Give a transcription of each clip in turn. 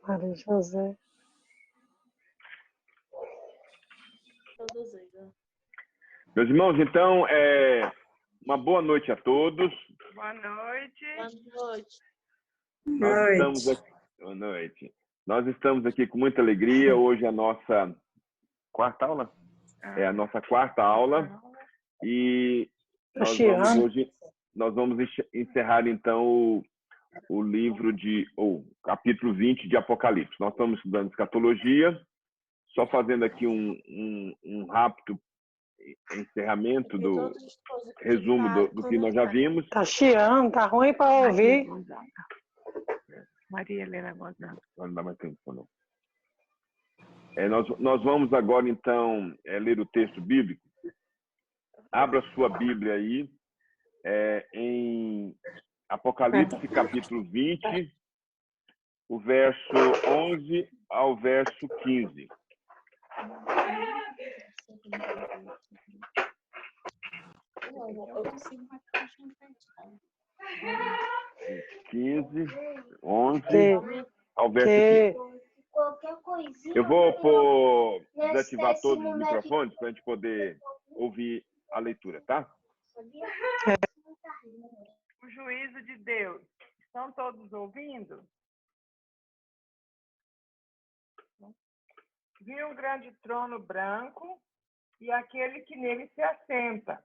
Maria José. Meus irmãos, então, uma boa noite a todos. Boa noite. Boa noite. Nós estamos aqui com muita alegria. Hoje é a nossa quarta aula. É a nossa quarta aula. E nós vamos encerrar, então, o livro capítulo 20 de Apocalipse. Nós estamos estudando escatologia. Só fazendo aqui um rápido encerramento do resumo do que nós já vimos. Tá chiando, tá ruim para ouvir. Maria Helena Gonzaga. Não dá mais tempo, não. Nós vamos agora, então, ler o texto bíblico. Abra sua Bíblia aí, em Apocalipse, capítulo 20, o verso 11 ao verso 15. 15, 11 ao verso 15. Eu vou desativar todos os microfones para a gente poder ouvir a leitura, tá? O juízo de Deus. Estão todos ouvindo? Vi um grande trono branco e aquele que nele se assenta,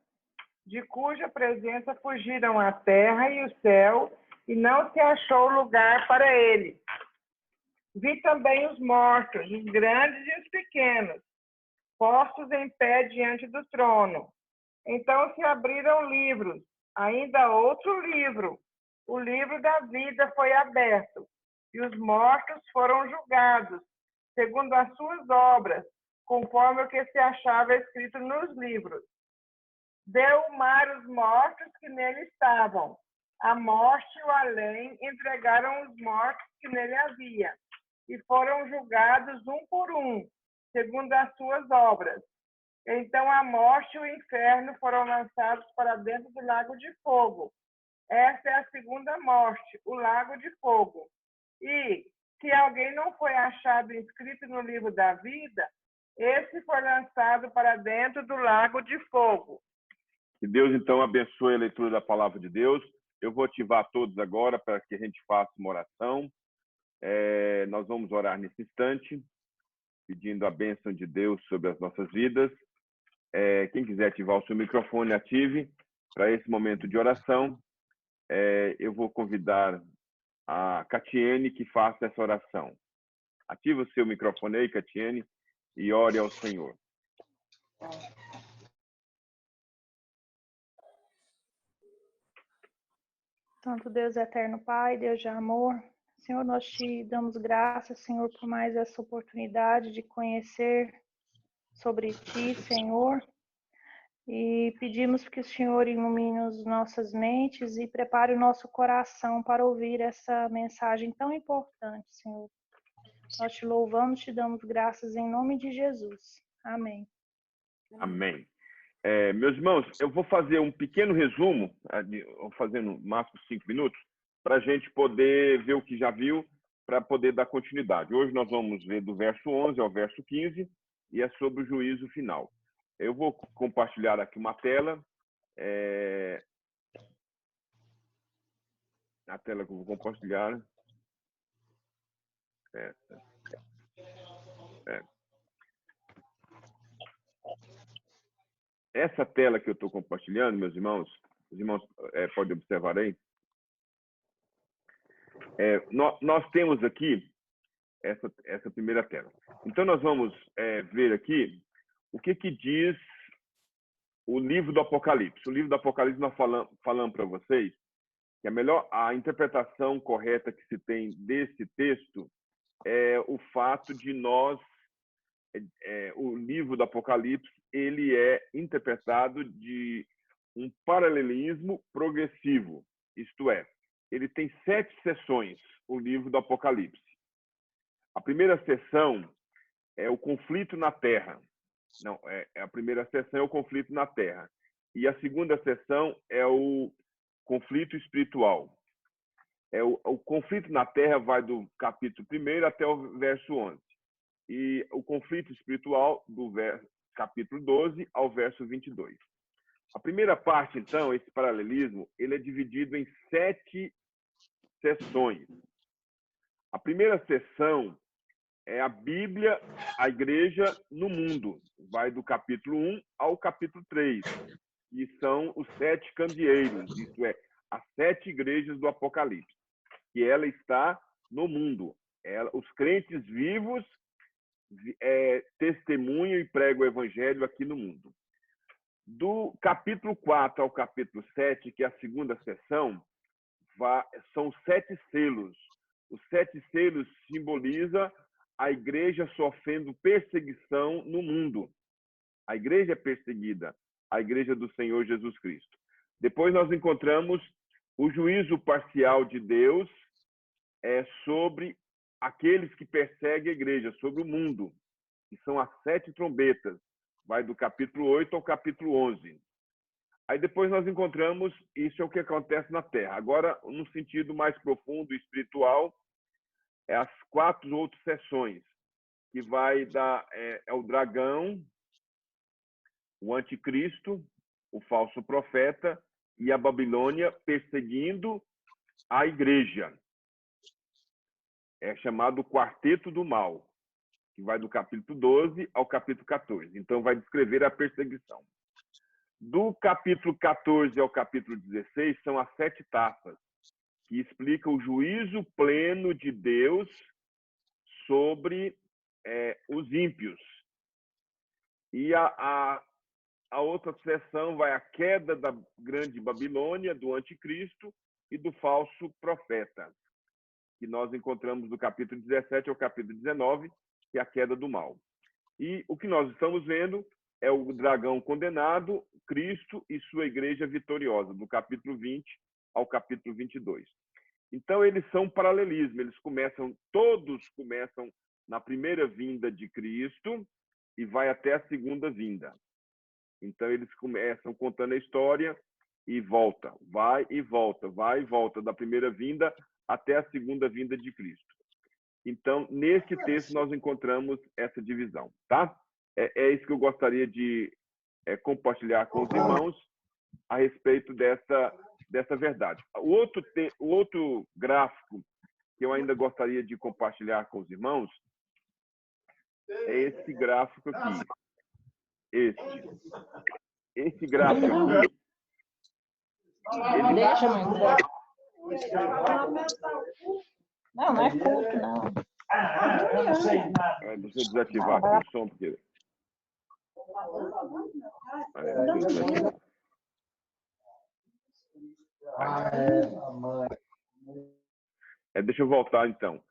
de cuja presença fugiram a terra e o céu, e não se achou lugar para ele. Vi também os mortos, os grandes e os pequenos, postos em pé diante do trono. Então se abriram livros, ainda outro livro. O livro da vida foi aberto, e os mortos foram julgados, segundo as suas obras, conforme o que se achava escrito nos livros. Deu o mar os mortos que nele estavam. A morte e o além entregaram os mortos que nele havia, e foram julgados um por um, segundo as suas obras. Então a morte e o inferno foram lançados para dentro do lago de fogo. Essa é a segunda morte, o lago de fogo. E, se alguém não foi achado inscrito no livro da vida, esse foi lançado para dentro do lago de fogo. Que Deus, então, abençoe a leitura da palavra de Deus. Eu vou ativar todos agora para que a gente faça uma oração. Nós vamos orar nesse instante, pedindo a bênção de Deus sobre as nossas vidas. Quem quiser ativar o seu microfone, ative para esse momento de oração. Eu vou convidar a Catiene que faça essa oração. Ativa o seu microfone aí, Catiene, e ore ao Senhor. Santo Deus eterno Pai, Deus de amor, Senhor, nós te damos graças, Senhor, por mais essa oportunidade de conhecer sobre Ti, Senhor, e pedimos que o Senhor ilumine as nossas mentes e prepare o nosso coração para ouvir essa mensagem tão importante, Senhor. Nós te louvamos, te damos graças em nome de Jesus. Amém. Amém. Meus irmãos, eu vou fazer um pequeno resumo, vou fazer no máximo 5 minutos, para a gente poder ver o que já viu, para poder dar continuidade. Hoje nós vamos ver do verso 11 ao verso 15, e é sobre o juízo final. Eu vou compartilhar aqui uma tela. A tela que eu vou compartilhar. Essa tela que eu estou compartilhando, meus irmãos, os irmãos podem observar aí. Nós temos aqui essa primeira tela. Então, nós vamos ver aqui o que diz o livro do Apocalipse. O livro do Apocalipse, nós falamos para vocês que a interpretação correta que se tem desse texto é o fato de o livro do Apocalipse, ele é interpretado de um paralelismo progressivo, isto é, ele tem 7 sessões, o livro do Apocalipse. A primeira sessão é o conflito na Terra. Não, a primeira sessão é o conflito na Terra. E a segunda sessão é o conflito espiritual. O conflito na terra vai do capítulo 1 até o verso 11. E o conflito espiritual do capítulo 12 ao verso 22. A primeira parte, então, esse paralelismo, ele é dividido em 7 seções. A primeira seção é a Bíblia, a igreja no mundo. Vai do capítulo 1 ao capítulo 3. E são os 7 candeeiros, isto é, as 7 igrejas do Apocalipse. Que ela está no mundo. Os crentes vivos testemunham e pregam o evangelho aqui no mundo. Do capítulo 4 ao capítulo 7, que é a segunda seção, são 7 selos. Os 7 selos simbolizam a igreja sofrendo perseguição no mundo. A igreja é perseguida, a igreja do Senhor Jesus Cristo. Depois nós encontramos o juízo parcial de Deus sobre aqueles que perseguem a igreja, sobre o mundo, que são as 7 trombetas. Vai do capítulo 8 ao capítulo 11. Aí depois nós encontramos, isso é o que acontece na Terra. Agora, no sentido mais profundo e espiritual, as 4 outras seções, que vai dar o dragão, o anticristo, o falso profeta e a Babilônia perseguindo a igreja. É chamado quarteto do mal, que vai do capítulo 12 ao capítulo 14. Então, vai descrever a perseguição. Do capítulo 14 ao capítulo 16, são as 7 taças, que explicam o juízo pleno de Deus sobre os ímpios. E a outra seção vai a queda da grande Babilônia, do anticristo e do falso profeta, que nós encontramos do capítulo 17 ao capítulo 19, que é a queda do mal. E o que nós estamos vendo é o dragão condenado, Cristo e sua igreja vitoriosa, do capítulo 20 ao capítulo 22. Então, eles são paralelismo, todos começam na primeira vinda de Cristo e vai até a segunda vinda. Então, eles começam contando a história e volta, vai e volta, da primeira vinda até a segunda vinda de Cristo. Então, nesse texto, nós encontramos essa divisão, tá? É isso que eu gostaria de compartilhar com os irmãos a respeito dessa verdade. O outro gráfico que eu ainda gostaria de compartilhar com os irmãos é esse gráfico aqui. Esse gráfico aqui. Deixa, mãe. Não é culto, não. Deixa eu desativar aqui o som, porque... Deixa eu voltar, então.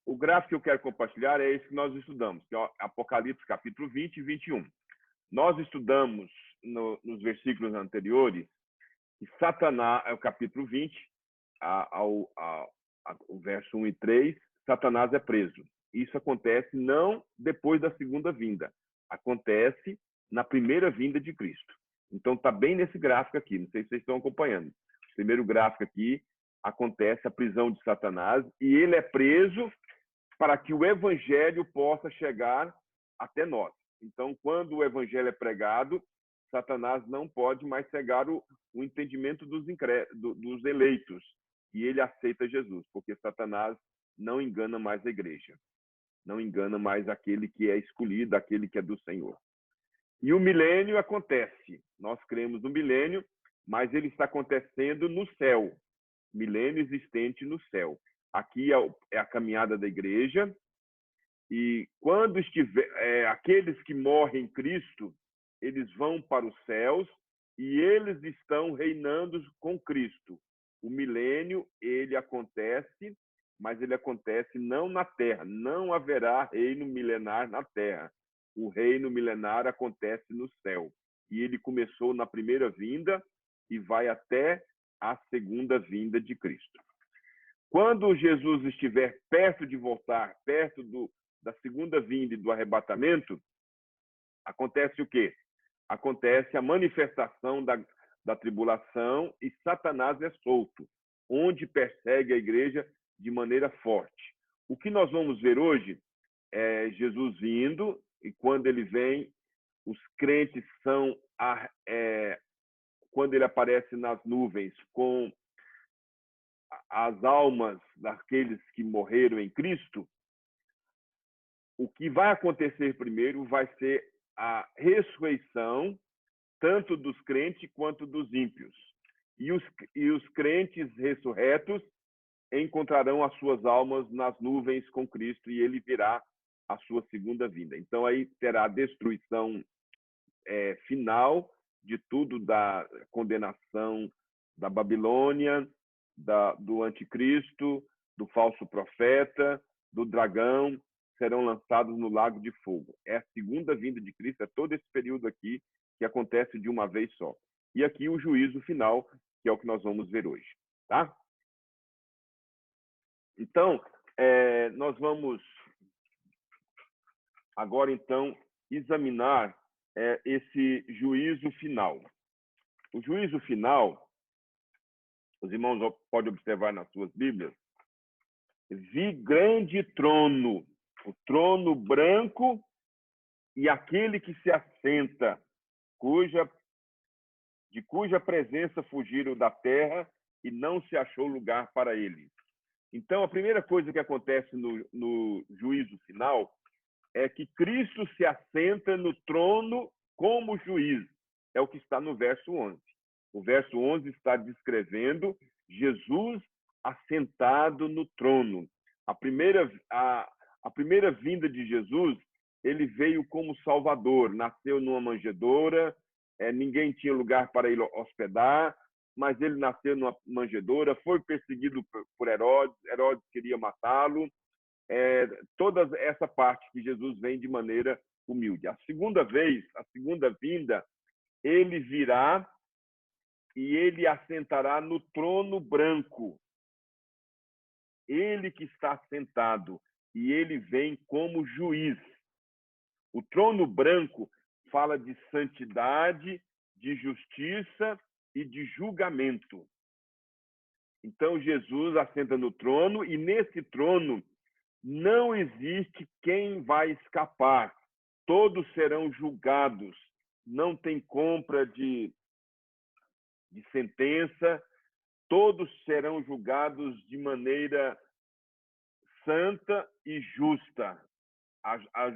O gráfico que eu quero compartilhar é esse que nós estudamos, que é Apocalipse, capítulo 20 e 21. Nós estudamos nos versículos anteriores que Satanás, é o capítulo 20, o verso 1 e 3, Satanás é preso. Isso acontece não depois da segunda vinda, acontece na primeira vinda de Cristo. Então, está bem nesse gráfico aqui, não sei se vocês estão acompanhando. O primeiro gráfico aqui, acontece a prisão de Satanás e ele é preso para que o evangelho possa chegar até nós. Então, quando o evangelho é pregado, Satanás não pode mais cegar o entendimento dos eleitos. E ele aceita Jesus, porque Satanás não engana mais a igreja. Não engana mais aquele que é escolhido, aquele que é do Senhor. E o milênio acontece. Nós cremos no milênio, mas ele está acontecendo no céu. Milênio existente no céu. Aqui é a caminhada da igreja. E quando aqueles que morrem em Cristo, eles vão para os céus e eles estão reinando com Cristo. O milênio, ele acontece, mas ele acontece não na terra. Não haverá reino milenar na terra. O reino milenar acontece no céu. E ele começou na primeira vinda e vai até a segunda vinda de Cristo. Quando Jesus estiver perto de voltar, perto da segunda vinda e do arrebatamento, acontece o quê? Acontece a manifestação da tribulação e Satanás é solto. onde persegue a igreja de maneira forte. O que nós vamos ver hoje é Jesus vindo, e quando ele vem, os crentes são, quando ele aparece nas nuvens com as almas daqueles que morreram em Cristo, o que vai acontecer primeiro vai ser a ressurreição, tanto dos crentes quanto dos ímpios. E os crentes ressurretos encontrarão as suas almas nas nuvens com Cristo, e ele virá a sua segunda vinda. Então, aí terá a destruição final de tudo, da condenação da Babilônia, do anticristo, do falso profeta, do dragão, serão lançados no lago de fogo. É a segunda vinda de Cristo, é todo esse período aqui que acontece de uma vez só. E aqui o juízo final, que é o que nós vamos ver hoje. Tá? Então, nós vamos agora, então, examinar esse juízo final. O juízo final, os irmãos podem observar nas suas Bíblias, vi grande trono, o trono branco, e aquele que se assenta, de cuja presença fugiram da terra e não se achou lugar para eles. Então, a primeira coisa que acontece no juízo final é que Cristo se assenta no trono como juiz. É o que está no verso 11. O verso 11 está descrevendo Jesus assentado no trono. A primeira vinda de Jesus, ele veio como Salvador, nasceu numa manjedoura, ninguém tinha lugar para ele hospedar, mas ele nasceu numa manjedoura, foi perseguido por Herodes, Herodes queria matá-lo. Toda essa parte que Jesus vem de maneira humilde. A segunda vinda, ele virá e ele assentará no trono branco. Ele que está sentado, e ele vem como juiz. O trono branco fala de santidade, de justiça e de julgamento. Então, Jesus assenta no trono, e nesse trono não existe quem vai escapar. Todos serão julgados. Não tem compra de sentença. Todos serão julgados de maneira santa e justa.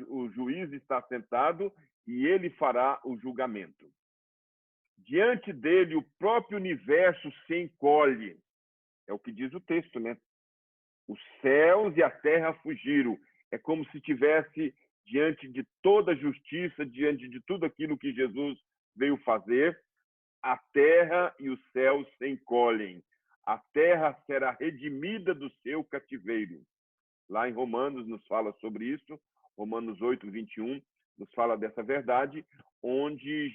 O juiz está sentado e ele fará o julgamento. Diante dele, o próprio universo se encolhe. É o que diz o texto, né? Os céus e a terra fugiram. É como se tivesse, diante de toda a justiça, diante de tudo aquilo que Jesus veio fazer, a terra e os céus se encolhem. A terra será redimida do seu cativeiro. Lá em Romanos nos fala sobre isso. Romanos 8, 21 nos fala dessa verdade, onde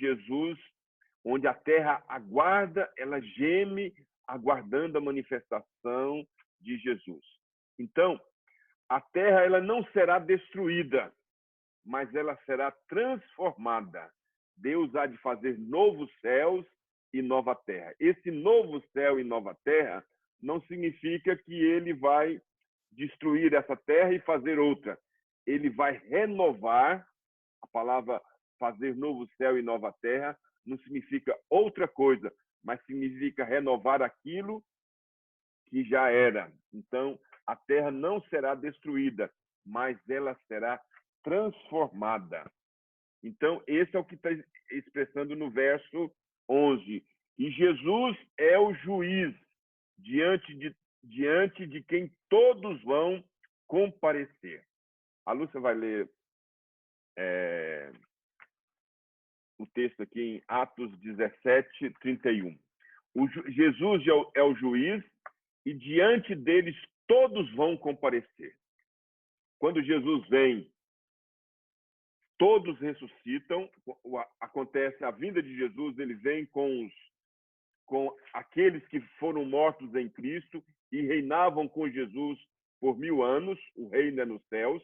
a terra aguarda, ela geme, aguardando a manifestação de Jesus. Então, a terra ela não será destruída, mas ela será transformada. Deus há de fazer novos céus e nova terra. Esse novo céu e nova terra não significa que ele vai destruir essa terra e fazer outra. Ele vai renovar. A palavra fazer novo céu e nova terra não significa outra coisa, mas significa renovar aquilo que já era. Então, a terra não será destruída, mas ela será transformada. Então, esse é o que está expressando no verso 11. E Jesus é o juiz diante de quem todos vão comparecer. A Lúcia vai ler o texto aqui em Atos 17, 31. Jesus é o juiz e diante deles todos vão comparecer. Quando Jesus vem, todos ressuscitam. Acontece a vinda de Jesus, ele vem com aqueles que foram mortos em Cristo e reinavam com Jesus por 1000 anos, o reino é nos céus.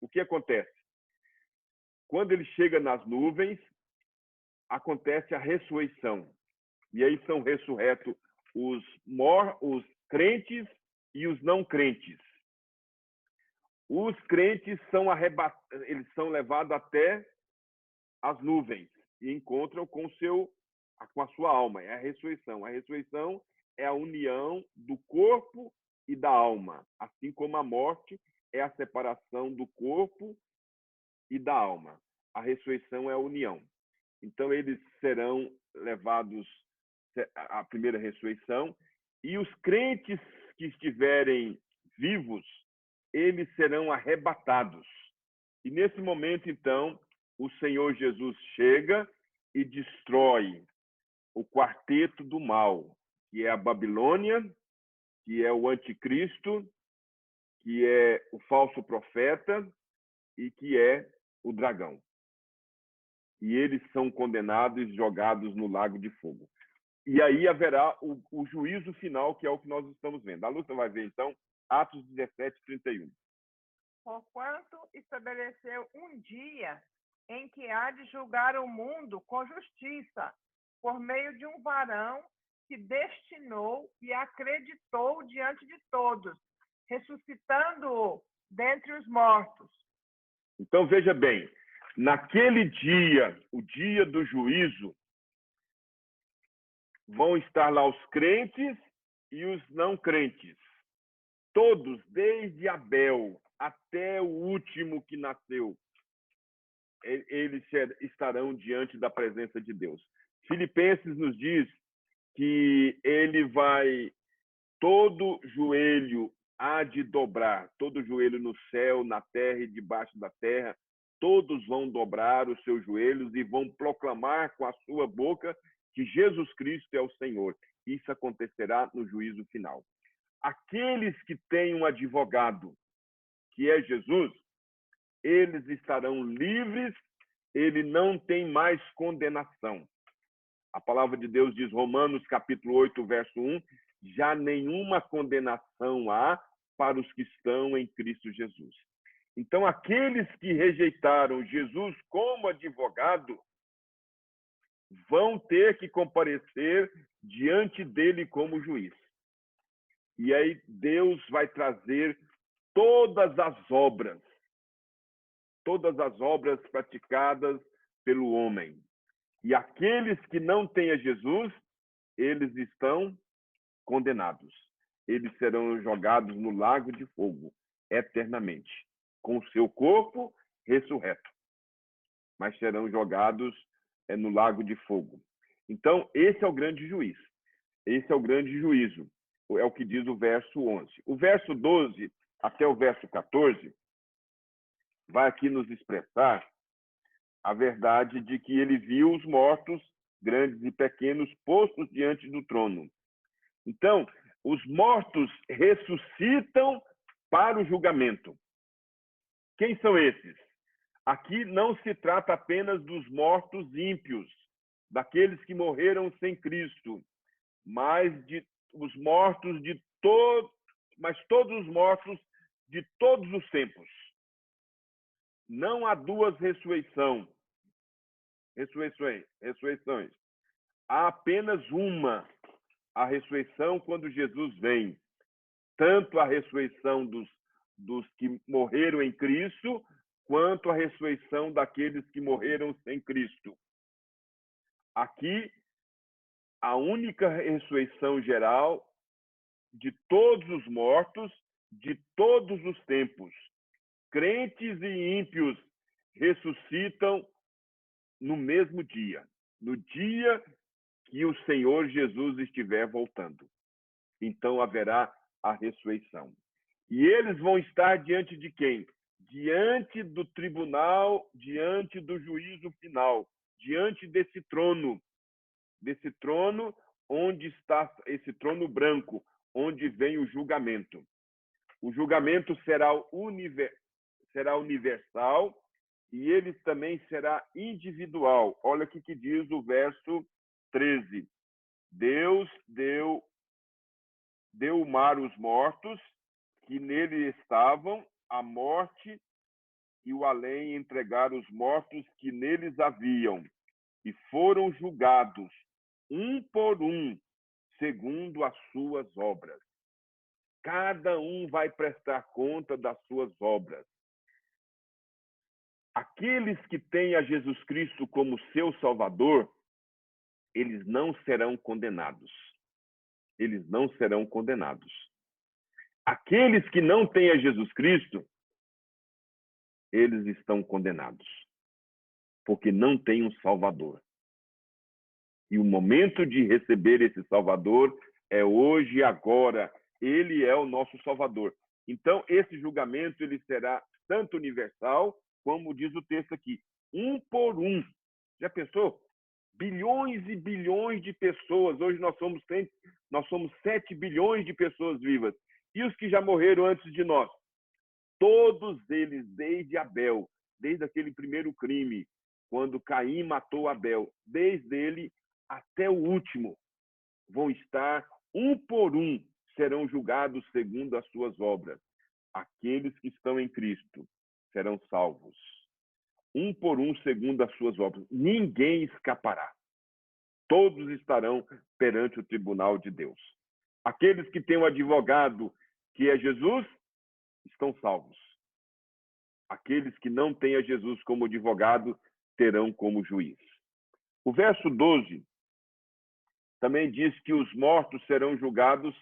O que acontece? Quando ele chega nas nuvens, acontece a ressurreição. E aí são ressurretos os crentes e os não crentes. Os crentes eles são levados até as nuvens e encontram com a sua alma. É a ressurreição. A ressurreição é a união do corpo e da alma, assim como a morte é a separação do corpo e da alma. A ressurreição é a união. Então, eles serão levados à primeira ressurreição, e os crentes que estiverem vivos, eles serão arrebatados. E nesse momento, então, o Senhor Jesus chega e destrói o quarteto do mal, que é a Babilônia, que é o anticristo, que é o falso profeta e que é o dragão. E eles são condenados e jogados no lago de fogo. E aí haverá o juízo final, que é o que nós estamos vendo. A Lúcia vai ver, então, Atos 17, 31. Porquanto estabeleceu um dia em que há de julgar o mundo com justiça, por meio de um varão que destinou e acreditou diante de todos, ressuscitando-o dentre os mortos. Então, veja bem, naquele dia, o dia do juízo, vão estar lá os crentes e os não crentes. Todos, desde Abel até o último que nasceu, eles estarão diante da presença de Deus. Filipenses nos diz que todo joelho há de dobrar, todo joelho no céu, na terra e debaixo da terra, todos vão dobrar os seus joelhos e vão proclamar com a sua boca que Jesus Cristo é o Senhor. Isso acontecerá no juízo final. Aqueles que têm um advogado, que é Jesus, eles estarão livres, ele não tem mais condenação. A palavra de Deus diz, Romanos capítulo 8, verso 1, já nenhuma condenação há para os que estão em Cristo Jesus. Então, aqueles que rejeitaram Jesus como advogado vão ter que comparecer diante dele como juiz. E aí Deus vai trazer todas as obras praticadas pelo homem. E aqueles que não têm a Jesus, eles estão condenados. Eles serão jogados no lago de fogo eternamente, com o seu corpo ressurreto. Mas serão jogados no lago de fogo. Então, esse é o grande juiz. Esse é o grande juízo. É o que diz o verso 11. O verso 12 até o verso 14 vai aqui nos expressar a verdade de que ele viu os mortos, grandes e pequenos, postos diante do trono. Então, os mortos ressuscitam para o julgamento. Quem são esses? Aqui não se trata apenas dos mortos ímpios, daqueles que morreram sem Cristo, mas os mortos de todos, mas todos os mortos de todos os tempos. Não há duas ressurreições. Há apenas uma, a ressurreição quando Jesus vem. Tanto a ressurreição dos que morreram em Cristo, quanto a ressurreição daqueles que morreram sem Cristo. Aqui, a única ressurreição geral de todos os mortos, de todos os tempos. Crentes e ímpios ressuscitam no mesmo dia, no dia que o Senhor Jesus estiver voltando. Então haverá a ressurreição. E eles vão estar diante de quem? Diante do tribunal, diante do juízo final, diante desse trono onde está esse trono branco, onde vem o julgamento. O julgamento será universal e ele também será individual. Olha o que diz o verso 13. Deus deu o mar os mortos, que nele estavam, a morte e o além entregaram os mortos que neles haviam, e foram julgados, um por um, segundo as suas obras. Cada um vai prestar conta das suas obras. Aqueles que têm a Jesus Cristo como seu Salvador, eles não serão condenados. Eles não serão condenados. Aqueles que não têm a Jesus Cristo, eles estão condenados, porque não têm um Salvador. E o momento de receber esse Salvador é hoje e agora. Ele é o nosso Salvador. Então, esse julgamento ele será tanto universal, como diz o texto aqui, um por um. Já pensou? Bilhões e bilhões de pessoas. Hoje nós somos 7 bilhões de pessoas vivas. E os que já morreram antes de nós? Todos eles, desde Abel, desde aquele primeiro crime, quando Caim matou Abel, desde ele até o último, vão estar um por um, serão julgados segundo as suas obras. Aqueles que estão em Cristo serão salvos. Um por um, segundo as suas obras. Ninguém escapará. Todos estarão perante o tribunal de Deus. Aqueles que têm um advogado, que é Jesus, estão salvos. Aqueles que não têm a Jesus como advogado, terão como juiz. O verso 12 também diz que os mortos serão julgados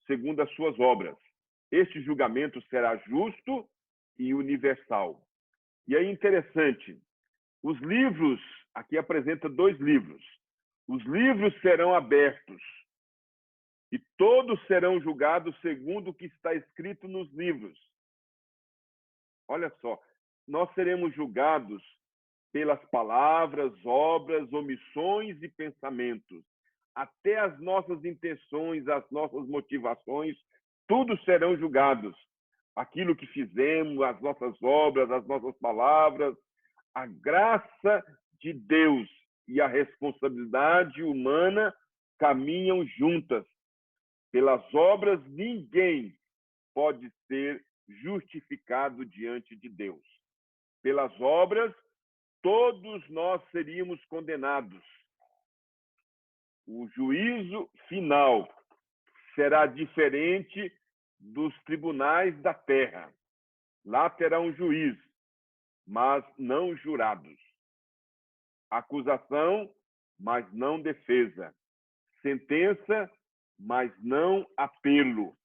segundo as suas obras. Este julgamento será justo e universal. E aí, interessante, os livros, aqui apresenta 2 livros. Os livros serão abertos e todos serão julgados segundo o que está escrito nos livros. Olha só, nós seremos julgados pelas palavras, obras, omissões e pensamentos. Até as nossas intenções, as nossas motivações, tudo serão julgados. Aquilo que fizemos, as nossas obras, as nossas palavras, a graça de Deus e a responsabilidade humana caminham juntas. Pelas obras, ninguém pode ser justificado diante de Deus. Pelas obras, todos nós seríamos condenados. O juízo final será diferente dos tribunais da terra. Lá terá um juiz, mas não jurados. Acusação, mas não defesa. Sentença, mas não apelo.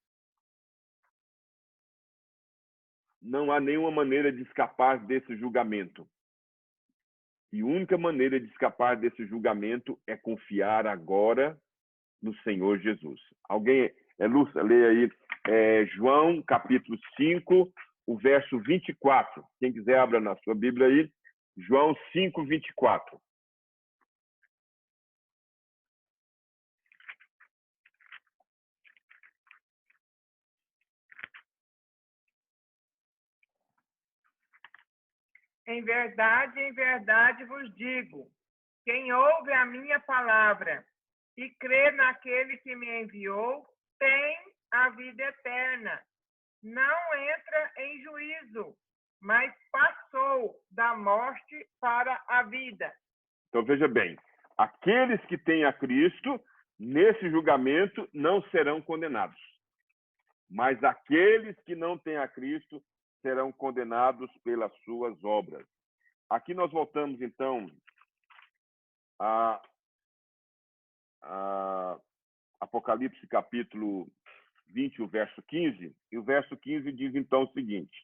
Não há nenhuma maneira de escapar desse julgamento. E a única maneira de escapar desse julgamento é confiar agora no Senhor Jesus. Alguém, Lúcia, lê aí João, capítulo 5, o verso 24. Quem quiser, abra na sua Bíblia aí. João 5, 24. Em verdade vos digo, quem ouve a minha palavra e crê naquele que me enviou, tem a vida eterna. Não entra em juízo, mas passou da morte para a vida. Então, veja bem, aqueles que têm a Cristo, nesse julgamento, não serão condenados. Mas aqueles que não têm a Cristo serão condenados pelas suas obras. Aqui nós voltamos, então, a Apocalipse, capítulo 20, o verso 15. E o verso 15 diz, então, o seguinte: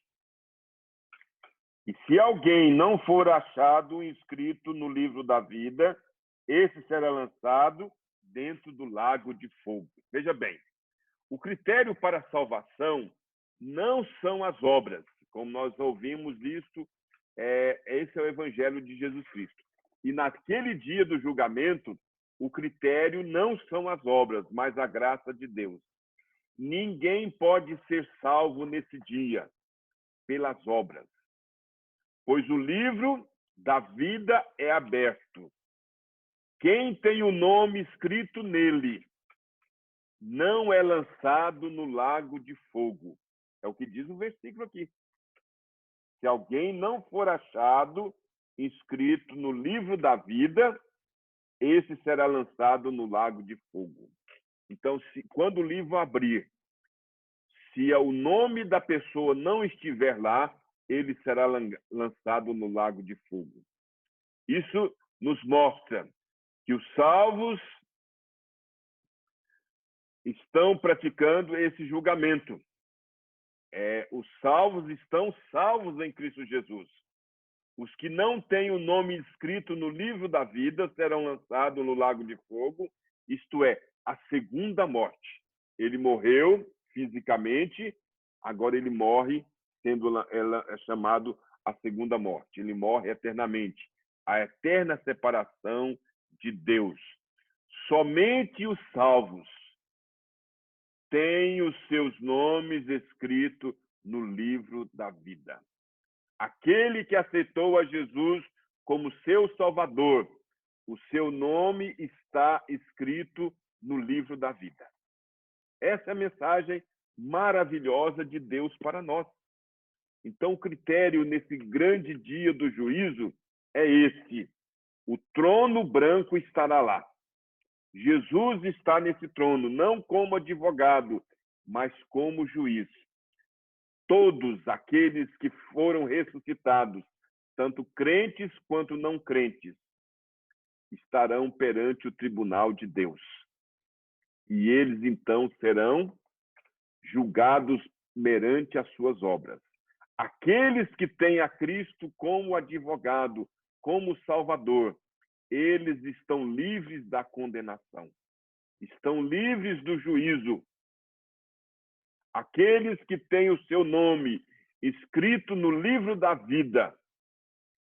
e se alguém não for achado inscrito no livro da vida, esse será lançado dentro do lago de fogo. Veja bem, o critério para a salvação não são as obras, como nós ouvimos isso, esse é o Evangelho de Jesus Cristo. E naquele dia do julgamento, o critério não são as obras, mas a graça de Deus. Ninguém pode ser salvo nesse dia pelas obras, pois o livro da vida é aberto. Quem tem o nome escrito nele não é lançado no lago de fogo. É o que diz o versículo aqui. Se alguém não for achado inscrito no livro da vida, esse será lançado no lago de fogo. Então, quando o livro abrir, se o nome da pessoa não estiver lá, ele será lançado no lago de fogo. Isso nos mostra que os salvos estão praticando esse julgamento. Os salvos estão salvos em Cristo Jesus. Os que não têm o nome escrito no livro da vida serão lançados no lago de fogo, isto é, a segunda morte. Ele morreu fisicamente, agora ele morre, sendo chamado a segunda morte. Ele morre eternamente. A eterna separação de Deus. Somente os salvos têm os seus nomes escritos no livro da vida. Aquele que aceitou a Jesus como seu Salvador, o seu nome está escrito no livro da vida. Essa é a mensagem maravilhosa de Deus para nós. Então, o critério nesse grande dia do juízo é esse. O trono branco estará lá. Jesus está nesse trono, não como advogado, mas como juiz. Todos aqueles que foram ressuscitados, tanto crentes quanto não crentes, estarão perante o tribunal de Deus. E eles, então, serão julgados perante as suas obras. Aqueles que têm a Cristo como advogado, como Salvador, eles estão livres da condenação. Estão livres do juízo. Aqueles que têm o seu nome escrito no livro da vida,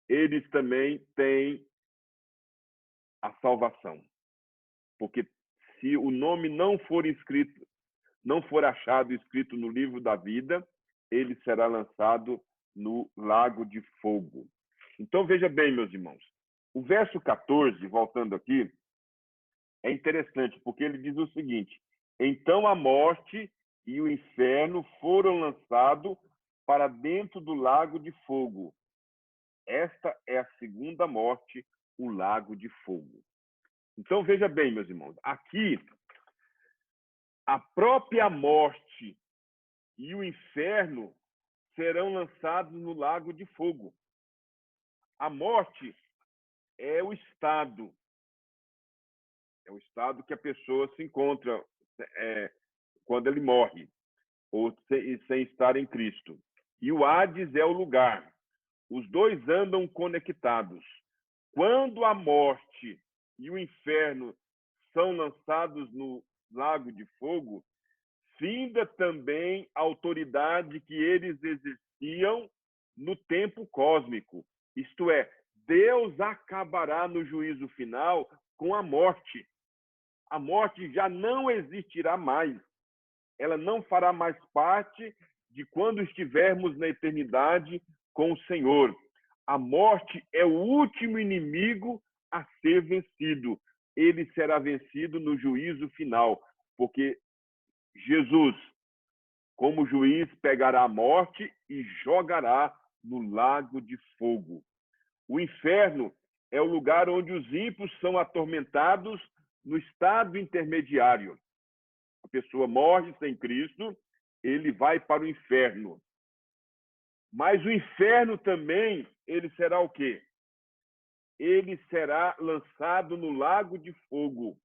eles também têm a salvação. Porque se o nome não for escrito, não for achado escrito no livro da vida, ele será lançado no lago de fogo. Então, veja bem, meus irmãos, o verso 14, voltando aqui, é interessante, porque ele diz o seguinte: então a morte e o inferno foram lançados para dentro do lago de fogo. Esta é a segunda morte, o lago de fogo. Então, veja bem, meus irmãos, aqui a própria morte e o inferno serão lançados no lago de fogo. A morte é o estado que a pessoa se encontra quando ele morre, ou sem estar em Cristo. E o Hades é o lugar. Os dois andam conectados. Quando a morte e o inferno são lançados no lago de fogo, finda também a autoridade que eles exerciam no tempo cósmico. Isto é, Deus acabará no juízo final com a morte. A morte já não existirá mais. Ela não fará mais parte de quando estivermos na eternidade com o Senhor. A morte é o último inimigo a ser vencido. Ele será vencido no juízo final, porque Jesus, como juiz, pegará a morte e jogará no lago de fogo. O inferno é o lugar onde os ímpios são atormentados no estado intermediário. A pessoa morre sem Cristo, ele vai para o inferno. Mas o inferno também, ele será o quê? Ele será lançado no lago de fogo.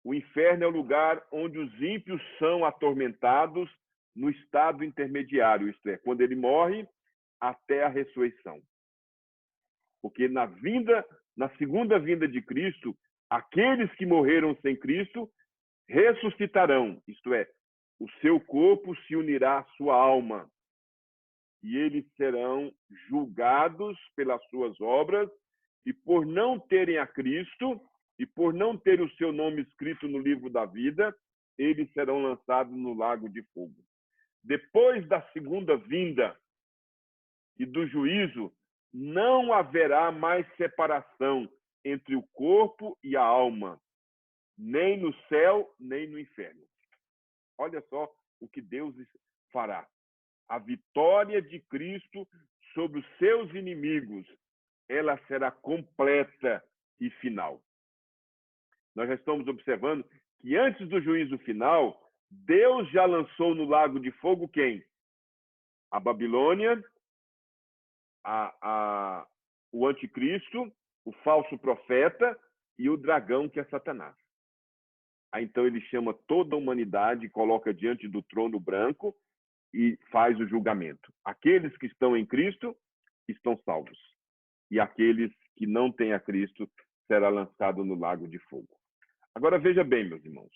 O inferno é o lugar onde os ímpios são atormentados no estado intermediário, isto é, quando ele morre até a ressurreição. Porque na segunda vinda de Cristo, aqueles que morreram sem Cristo ressuscitarão, isto é, o seu corpo se unirá à sua alma. E eles serão julgados pelas suas obras, e por não terem a Cristo, e por não ter o seu nome escrito no livro da vida, eles serão lançados no lago de fogo. Depois da segunda vinda e do juízo, não haverá mais separação entre o corpo e a alma, nem no céu, nem no inferno. Olha só o que Deus fará. A vitória de Cristo sobre os seus inimigos, ela será completa e final. Nós já estamos observando que antes do juízo final, Deus já lançou no lago de fogo quem? A Babilônia, o anticristo, o falso profeta e o dragão, que é Satanás. Aí, então, ele chama toda a humanidade, coloca diante do trono branco e faz o julgamento. Aqueles que estão em Cristo estão salvos. E aqueles que não têm a Cristo será lançado no lago de fogo. Agora, veja bem, meus irmãos.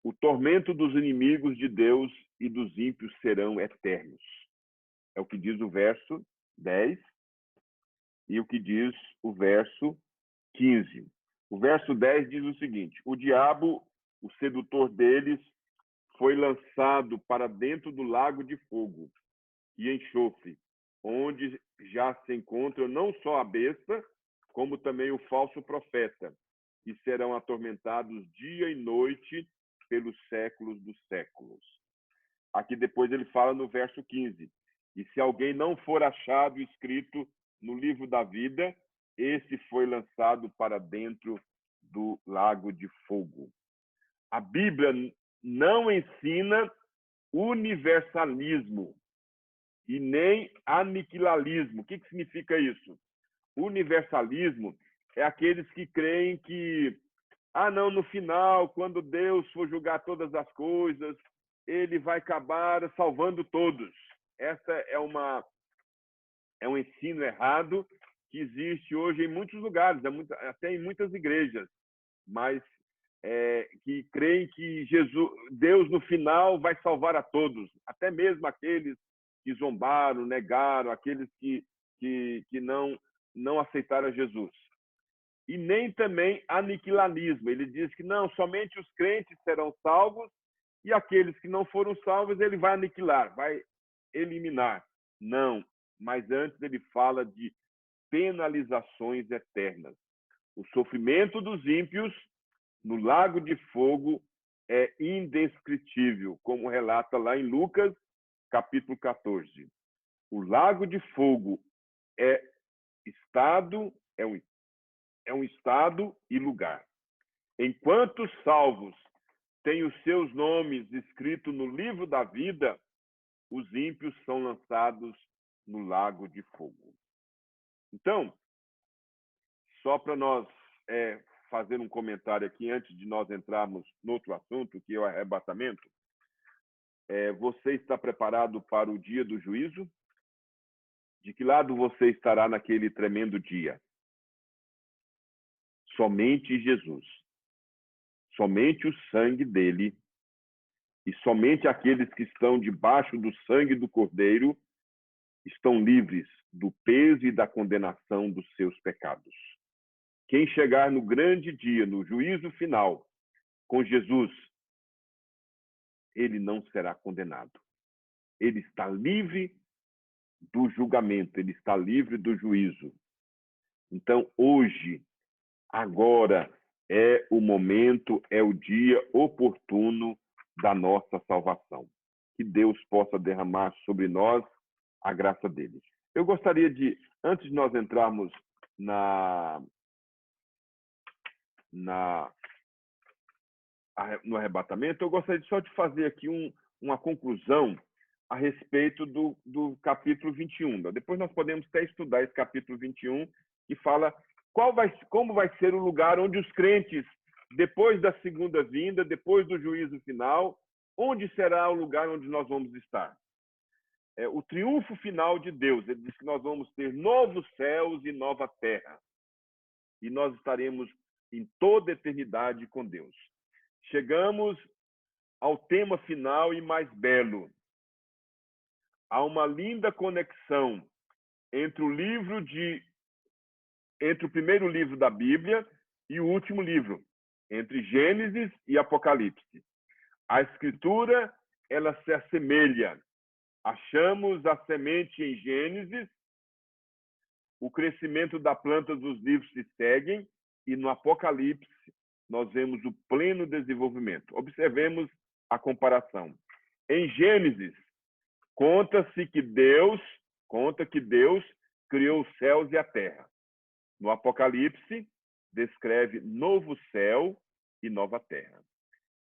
O tormento dos inimigos de Deus e dos ímpios serão eternos. É o que diz o verso 10 e o que diz o verso 15. O verso 10 diz o seguinte: o diabo, o sedutor deles, foi lançado para dentro do lago de fogo e enxofre, onde já se encontra não só a besta, como também o falso profeta, e serão atormentados dia e noite pelos séculos dos séculos. Aqui depois ele fala no verso 15: e se alguém não for achado escrito no livro da vida, esse foi lançado para dentro do lago de fogo. A Bíblia não ensina universalismo e nem aniquilarismo. O que significa isso? Universalismo é aqueles que creem que, não, no final, quando Deus for julgar todas as coisas, ele vai acabar salvando todos. Essa é um ensino errado que existe hoje em muitos lugares, até em muitas igrejas, mas que creem que Deus no final vai salvar a todos, até mesmo aqueles que zombaram, negaram, aqueles que não aceitaram Jesus. E nem também aniquilanismo. Ele diz que não, somente os crentes serão salvos e aqueles que não foram salvos ele vai aniquilar, vai eliminar. Não, mas antes ele fala de penalizações eternas. O sofrimento dos ímpios no lago de fogo é indescritível, como relata lá em Lucas, capítulo 14. O lago de fogo é um estado e lugar. Enquanto os salvos têm os seus nomes escritos no livro da vida, os ímpios são lançados no lago de fogo. Então, só para nós fazer um comentário aqui, antes de nós entrarmos no outro assunto, que é o arrebatamento, você está preparado para o dia do juízo? De que lado você estará naquele tremendo dia? Somente Jesus. Somente o sangue dele e somente aqueles que estão debaixo do sangue do Cordeiro estão livres do peso e da condenação dos seus pecados. Quem chegar no grande dia, no juízo final, com Jesus, ele não será condenado. Ele está livre do julgamento, ele está livre do juízo. Então, hoje, agora, é o momento, é o dia oportuno da nossa salvação. Que Deus possa derramar sobre nós a graça dele. Eu gostaria de, antes de nós entrarmos no arrebatamento, eu gostaria só de fazer aqui uma conclusão a respeito do capítulo 21. Depois nós podemos até estudar esse capítulo 21, que fala como vai ser o lugar onde os crentes, depois da segunda vinda, depois do juízo final, onde será o lugar onde nós vamos estar. O triunfo final de Deus. Ele diz que nós vamos ter novos céus e nova terra. E nós estaremos em toda a eternidade com Deus. Chegamos ao tema final e mais belo. Há uma linda conexão entre o primeiro livro da Bíblia e o último livro, entre Gênesis e Apocalipse. A Escritura, ela se assemelha. Achamos a semente em Gênesis, o crescimento da planta dos livros se seguem, e no Apocalipse nós vemos o pleno desenvolvimento. Observemos a comparação. Em Gênesis, conta que Deus criou os céus e a terra. No Apocalipse, descreve novo céu e nova terra.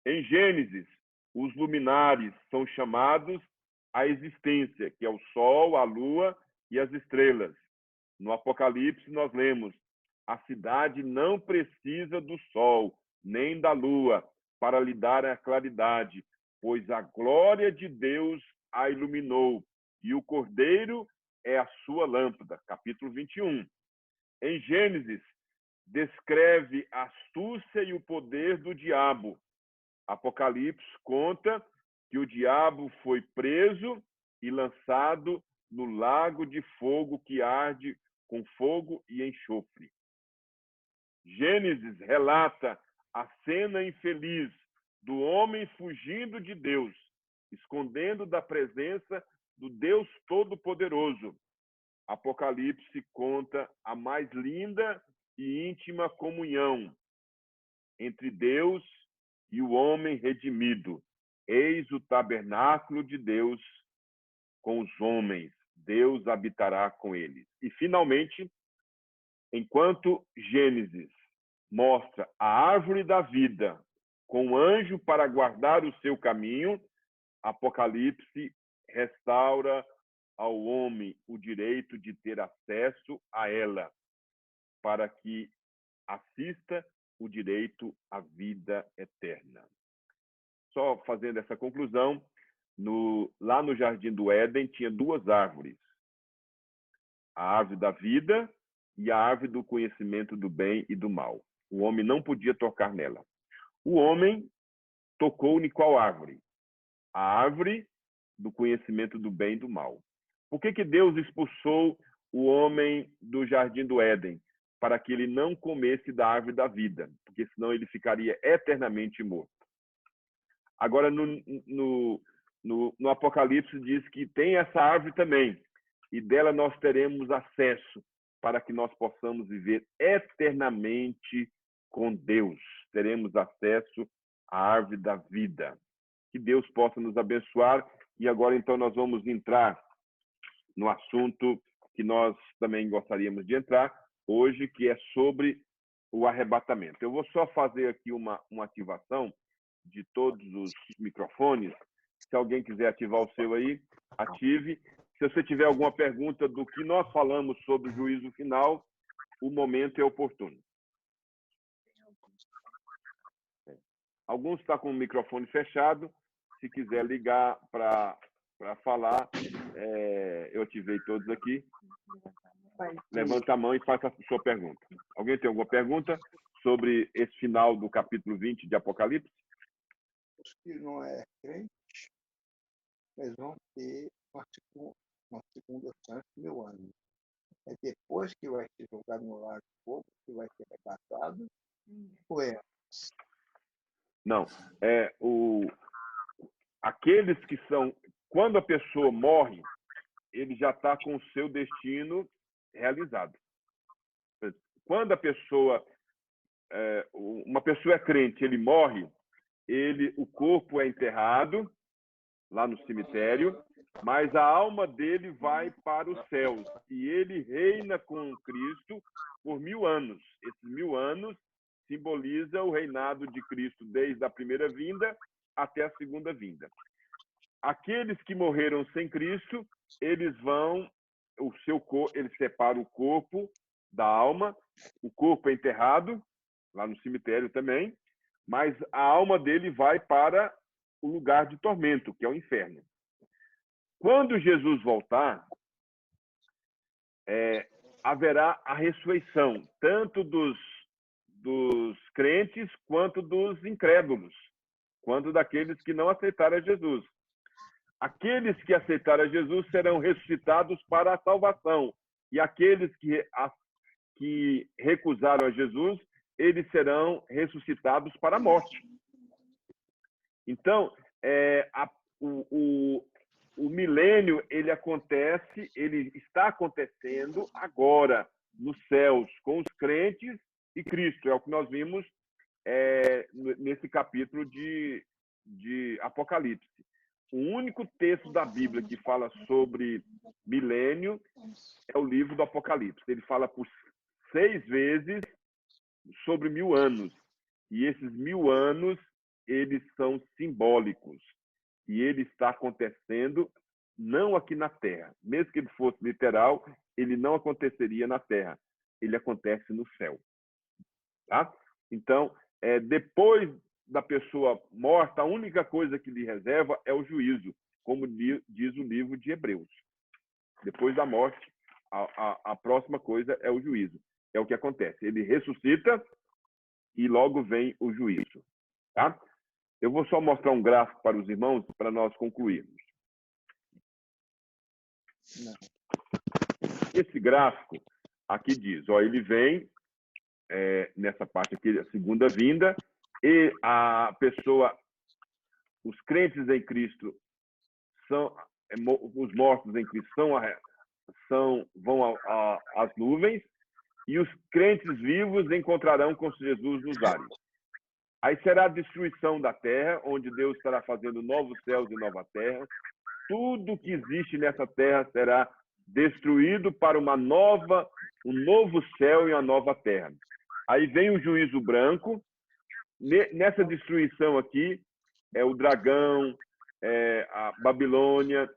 Em Gênesis, os luminares são chamados à existência, que é o sol, a lua e as estrelas. No Apocalipse, nós lemos: a cidade não precisa do sol, nem da lua, para lhe dar a claridade, pois a glória de Deus a iluminou, e o Cordeiro é a sua lâmpada. Capítulo 21. Em Gênesis, descreve a astúcia e o poder do diabo. Apocalipse conta que o diabo foi preso e lançado no lago de fogo que arde com fogo e enxofre. Gênesis relata a cena infeliz do homem fugindo de Deus, escondendo da presença do Deus Todo-Poderoso. Apocalipse conta a mais linda e íntima comunhão entre Deus e o homem redimido. Eis o tabernáculo de Deus com os homens. Deus habitará com eles. E, finalmente, enquanto Gênesis mostra a árvore da vida com um anjo para guardar o seu caminho, Apocalipse restaura ao homem o direito de ter acesso a ela, para que assista o direito à vida eterna. Só fazendo essa conclusão, lá no Jardim do Éden tinha duas árvores: a árvore da vida e a árvore do conhecimento do bem e do mal. O homem não podia tocar nela. O homem tocou em qual árvore? A árvore do conhecimento do bem e do mal. Por que Deus expulsou o homem do Jardim do Éden? Para que ele não comesse da árvore da vida, porque senão ele ficaria eternamente morto. Agora, no Apocalipse diz que tem essa árvore também, e dela nós teremos acesso para que nós possamos viver eternamente com Deus. Teremos acesso à árvore da vida. Que Deus possa nos abençoar. E agora, então, nós vamos entrar no assunto que nós também gostaríamos de entrar hoje, que é sobre o arrebatamento. Eu vou só fazer aqui uma ativação de todos os microfones. Se alguém quiser ativar o seu aí, ative. Se você tiver alguma pergunta do que nós falamos sobre o juízo final, o momento é oportuno. Alguns estão com o microfone fechado. Se quiser ligar para falar, eu ativei todos aqui. Levanta a mão e faça a sua pergunta. Alguém tem alguma pergunta sobre esse final do capítulo 20 de Apocalipse? Os que não é crente, eles vão ter uma segunda chance de 1000 anos. É depois que vai ser jogado no lago de fogo, que vai ser arrebatado, ou é antes? Não. Aqueles que são... Quando a pessoa morre, ele já está com o seu destino realizado. Quando a pessoa... uma pessoa é crente, ele morre, o corpo é enterrado lá no cemitério, mas a alma dele vai para os céus e ele reina com Cristo por 1000 anos. Esses 1000 anos simboliza o reinado de Cristo desde a primeira vinda até a segunda vinda. Aqueles que morreram sem Cristo, eles separam o corpo da alma, o corpo é enterrado lá no cemitério também, mas a alma dele vai para o lugar de tormento, que é o inferno. Quando Jesus voltar, haverá a ressurreição, tanto dos crentes quanto dos incrédulos, quanto daqueles que não aceitaram a Jesus. Aqueles que aceitaram a Jesus serão ressuscitados para a salvação, e aqueles que recusaram a Jesus, eles serão ressuscitados para a morte. Então, o milênio, ele está acontecendo agora, nos céus, com os crentes e Cristo. É o que nós vimos nesse capítulo de Apocalipse. O único texto da Bíblia que fala sobre milênio é o livro do Apocalipse. Ele fala por 6 vezes sobre 1000 anos. E esses 1000 anos eles são simbólicos. E ele está acontecendo não aqui na Terra. Mesmo que ele fosse literal, ele não aconteceria na Terra. Ele acontece no céu. Tá? Então, depois da pessoa morta, a única coisa que lhe reserva é o juízo, como diz o livro de Hebreus. Depois da morte, a próxima coisa é o juízo. É o que acontece. Ele ressuscita e logo vem o juízo. Tá? Eu vou só mostrar um gráfico para os irmãos para nós concluirmos. Esse gráfico aqui diz, ó, ele vem nessa parte aqui, a segunda vinda, e a pessoa, os crentes em Cristo são, os mortos em Cristo vão às nuvens, e os crentes vivos encontrarão com Jesus nos ares. Aí será a destruição da terra, onde Deus estará fazendo novos céus e nova terra. Tudo que existe nessa terra será destruído para um novo céu e uma nova terra. Aí vem o juízo branco. Nessa destruição aqui, o dragão, a Babilônia,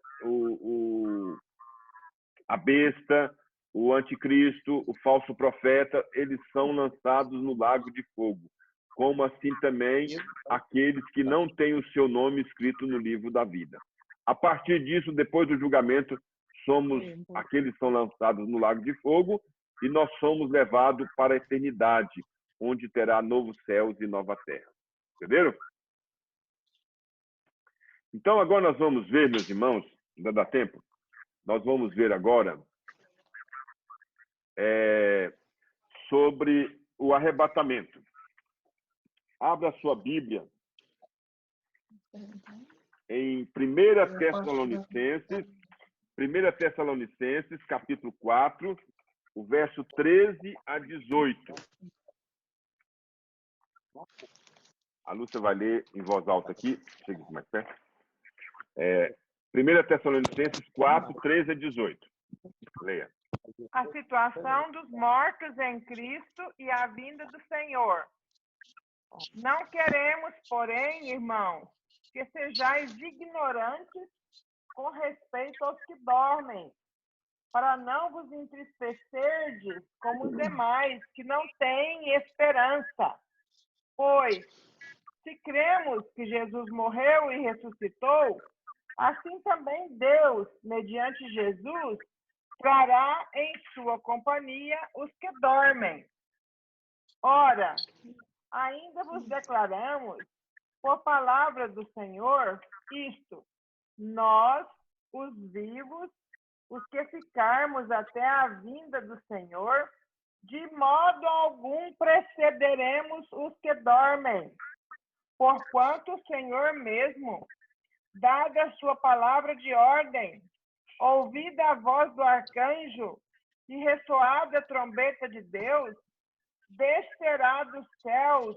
a besta, o anticristo, o falso profeta, eles são lançados no lago de fogo. Como assim também aqueles que não têm o seu nome escrito no livro da vida. A partir disso, depois do julgamento, aqueles que são lançados no lago de fogo e nós somos levados para a eternidade, onde terá novos céus e nova terra. Entenderam? Então, agora nós vamos ver, meus irmãos, ainda dá tempo, nós vamos ver agora sobre o arrebatamento. Abra a sua Bíblia em 1 Tessalonicenses, capítulo 4, o verso 13 a 18. A Lúcia vai ler em voz alta aqui. Chega mais perto. 1 Tessalonicenses 4, 13 a 18. Leia. A situação dos mortos em Cristo e a vinda do Senhor. Não queremos, porém, irmãos, que sejais ignorantes com respeito aos que dormem, para não vos entristecerdes como os demais, que não têm esperança. Pois, se cremos que Jesus morreu e ressuscitou, assim também Deus, mediante Jesus, trará em sua companhia os que dormem. Ora, ainda vos declaramos, por palavra do Senhor, isto: nós, os vivos, os que ficarmos até a vinda do Senhor, de modo algum precederemos os que dormem. Porquanto o Senhor mesmo, dada a sua palavra de ordem, ouvida a voz do arcanjo e ressoada a trombeta de Deus, descerá dos céus,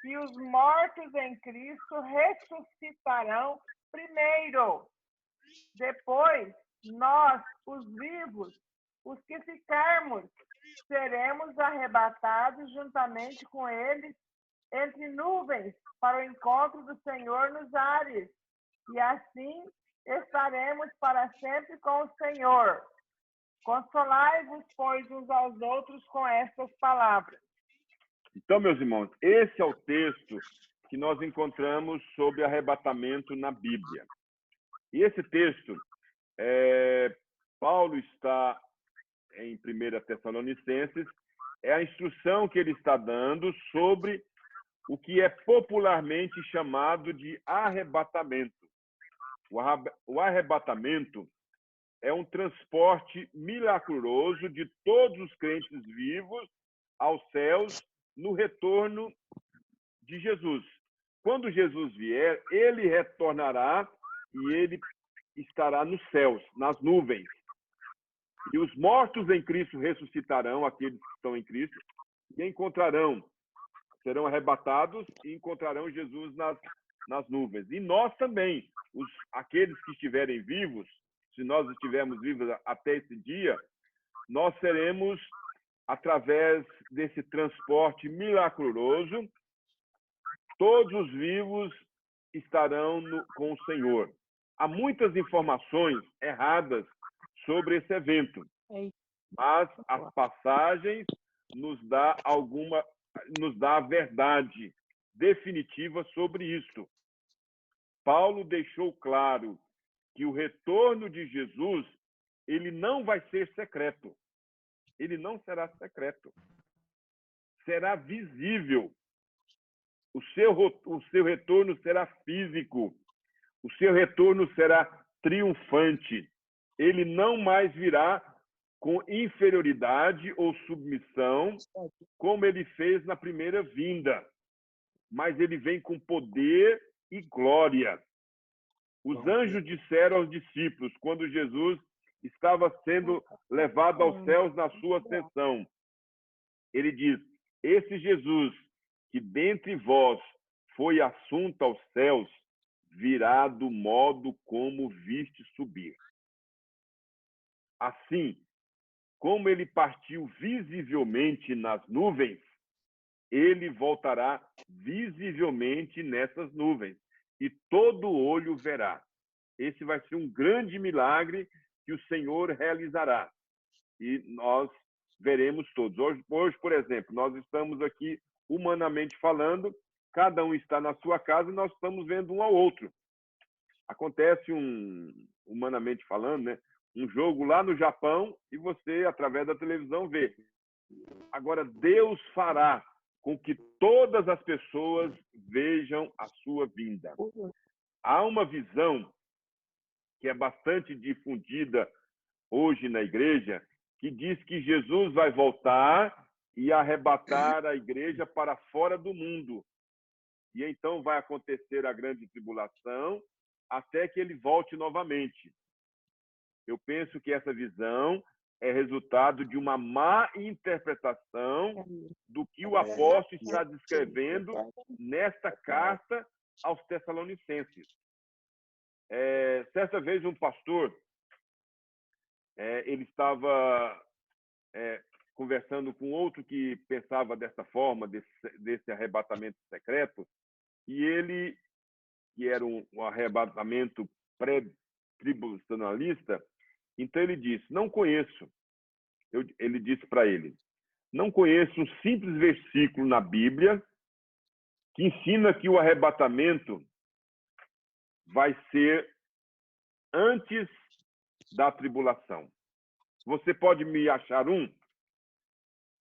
e os mortos em Cristo ressuscitarão primeiro. Depois, nós, os vivos, os que ficarmos, seremos arrebatados juntamente com eles entre nuvens para o encontro do Senhor nos ares, e assim estaremos para sempre com o Senhor. Consolai-vos, pois, uns aos outros com estas palavras. Então, meus irmãos, esse é o texto que nós encontramos sobre arrebatamento na Bíblia. E esse texto, Paulo está em 1 Tessalonicenses, é a instrução que ele está dando sobre o que é popularmente chamado de arrebatamento. O arrebatamento é um transporte milagroso de todos os crentes vivos aos céus no retorno de Jesus. Quando Jesus vier, ele retornará e ele estará nos céus, nas nuvens. E os mortos em Cristo ressuscitarão, aqueles que estão em Cristo, e serão arrebatados e encontrarão Jesus nas nuvens. E nós também, aqueles que estiverem vivos, se nós estivermos vivos até esse dia, nós seremos, através desse transporte milagroso, todos os vivos estarão com o Senhor. Há muitas informações erradas sobre esse evento, mas as passagens nos dá a verdade definitiva sobre isto. Paulo deixou claro que o retorno de Jesus, ele não vai ser secreto. Ele não será secreto. Será visível. O seu retorno será físico. O seu retorno será triunfante. Ele não mais virá com inferioridade ou submissão, como ele fez na primeira vinda. Mas ele vem com poder e glória. Os anjos disseram aos discípulos, quando Jesus estava sendo levado aos céus na sua ascensão, ele diz: esse Jesus que dentre vós foi assunto aos céus, virá do modo como viste subir. Assim, como ele partiu visivelmente nas nuvens, ele voltará visivelmente nessas nuvens, e todo olho verá. Esse vai ser um grande milagre que o Senhor realizará. E nós veremos todos. Hoje, por exemplo, nós estamos aqui, humanamente falando, cada um está na sua casa e nós estamos vendo um ao outro. Acontece humanamente falando, né? Um jogo lá no Japão e você, através da televisão, vê. Agora, Deus fará com que todas as pessoas vejam a sua vinda. Há uma visão que é bastante difundida hoje na igreja, que diz que Jesus vai voltar e arrebatar a igreja para fora do mundo. E então vai acontecer a grande tribulação até que ele volte novamente. Eu penso que essa visão é resultado de uma má interpretação do que o apóstolo está descrevendo nesta carta aos Tessalonicenses. Certa vez um pastor, ele estava conversando com outro que pensava dessa forma, desse arrebatamento secreto, e ele, que era um arrebatamento pré-tribulacionalista, então ele disse, não conheço. Ele disse para ele, não conheço um simples versículo na Bíblia que ensina que o arrebatamento vai ser antes da tribulação. Você pode me achar um?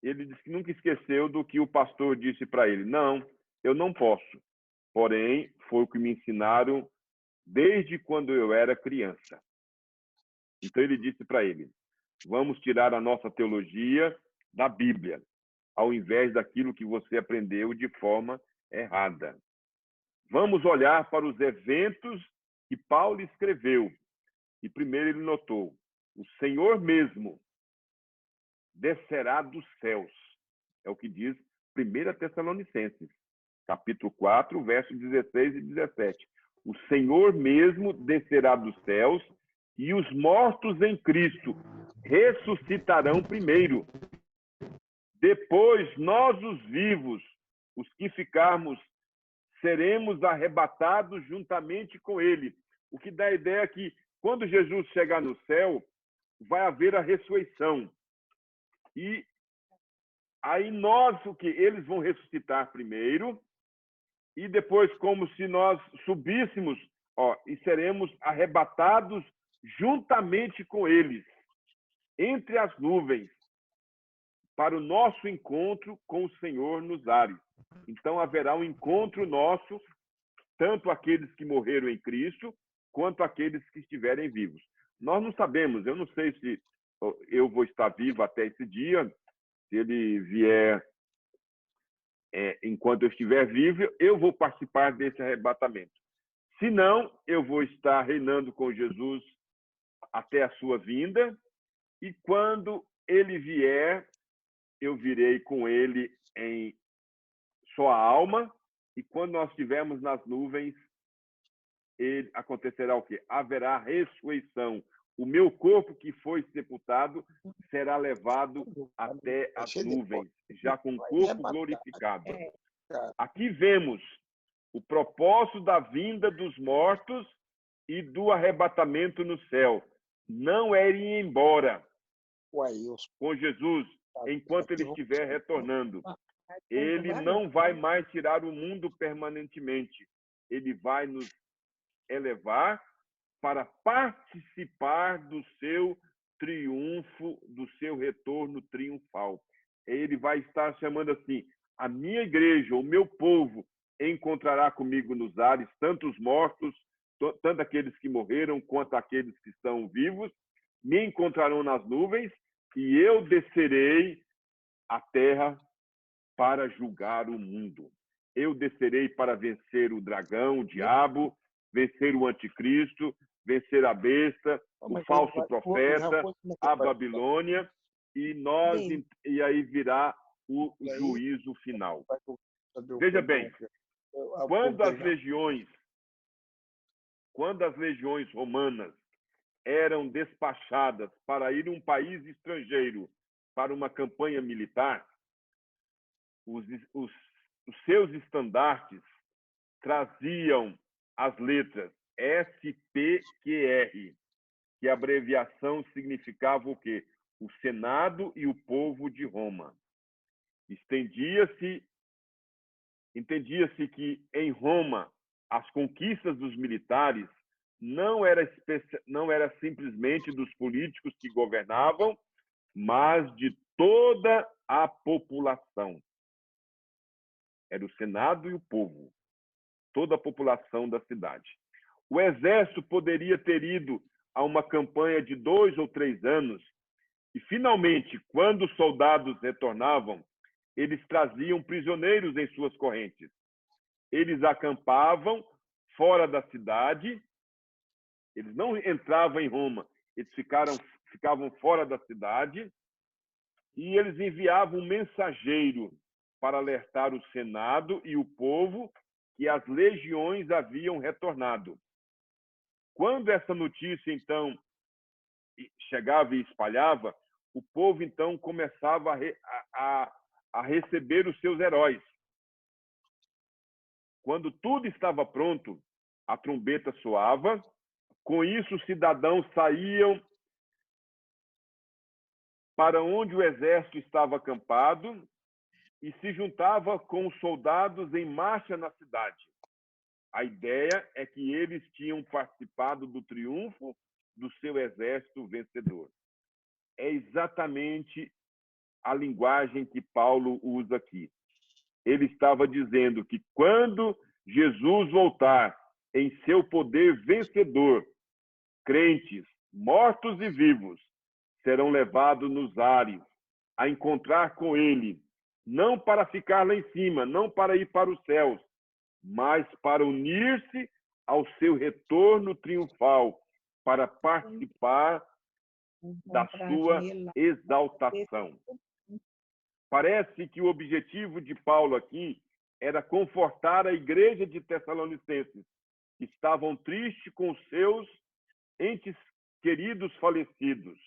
Ele disse que nunca esqueceu do que o pastor disse para ele. Não, eu não posso. Porém, foi o que me ensinaram desde quando eu era criança. Então ele disse para ele, vamos tirar a nossa teologia da Bíblia, ao invés daquilo que você aprendeu de forma errada. Vamos olhar para os eventos que Paulo escreveu. E primeiro ele notou, o Senhor mesmo descerá dos céus. É o que diz 1 Tessalonicenses, capítulo 4, versos 16 e 17. O Senhor mesmo descerá dos céus e os mortos em Cristo ressuscitarão primeiro. Depois, nós os vivos, os que ficarmos, seremos arrebatados juntamente com ele. O que dá a ideia que, quando Jesus chegar no céu, vai haver a ressurreição. E aí nós, eles vão ressuscitar primeiro, e depois, como se nós subíssemos, e seremos arrebatados juntamente com eles, entre as nuvens, para o nosso encontro com o Senhor nos ares. Então haverá um encontro nosso, tanto aqueles que morreram em Cristo, quanto aqueles que estiverem vivos. Nós não sabemos, eu não sei se eu vou estar vivo até esse dia, se ele vier enquanto eu estiver vivo, eu vou participar desse arrebatamento. Se não, eu vou estar reinando com Jesus até a sua vinda, e quando ele vier, eu virei com ele em sua alma, e quando nós estivermos nas nuvens, acontecerá o quê? Haverá ressurreição. O meu corpo que foi sepultado será levado até as nuvens, já com o corpo glorificado. Aqui vemos o propósito da vinda dos mortos e do arrebatamento no céu não é ir embora com Jesus enquanto ele estiver retornando. Ele não vai mais tirar o mundo permanentemente. Ele vai nos elevar para participar do seu triunfo, do seu retorno triunfal. Ele vai estar chamando assim: a minha igreja, o meu povo, encontrará comigo nos ares, tanto os mortos, tanto aqueles que morreram, quanto aqueles que estão vivos, me encontrarão nas nuvens, e eu descerei à terra para julgar o mundo. Eu descerei para vencer o dragão, o diabo, vencer o anticristo, vencer a besta, o falso profeta, a Babilônia, e aí virá o juízo final. Veja bem, quando as legiões romanas eram despachadas para ir a um país estrangeiro para uma campanha militar, os seus estandartes traziam as letras SPQR, que a abreviação significava o quê? O Senado e o povo de Roma. Entendia-se que em Roma as conquistas dos militares não era simplesmente dos políticos que governavam, mas de toda a população. Era o Senado e o povo, toda a população da cidade. O exército poderia ter ido a uma campanha de 2 ou 3 anos e, finalmente, quando os soldados retornavam, eles traziam prisioneiros em suas correntes. Eles acampavam fora da cidade, eles não entravam em Roma, eles ficavam fora da cidade e eles enviavam um mensageiro para alertar o Senado e o povo que as legiões haviam retornado. Quando essa notícia, então, chegava e espalhava, o povo, então, começava a receber os seus heróis. Quando tudo estava pronto, a trombeta soava, com isso os cidadãos saíam para onde o exército estava acampado e se juntava com os soldados em marcha na cidade. A ideia é que eles tinham participado do triunfo do seu exército vencedor. É exatamente a linguagem que Paulo usa aqui. Ele estava dizendo que quando Jesus voltar em seu poder vencedor, crentes, mortos e vivos, serão levados nos ares a encontrar com ele, não para ficar lá em cima, não para ir para os céus, mas para unir-se ao seu retorno triunfal, para participar da sua exaltação. Parece que o objetivo de Paulo aqui era confortar a igreja de Tessalonicenses, que estavam tristes com os seus entes queridos falecidos,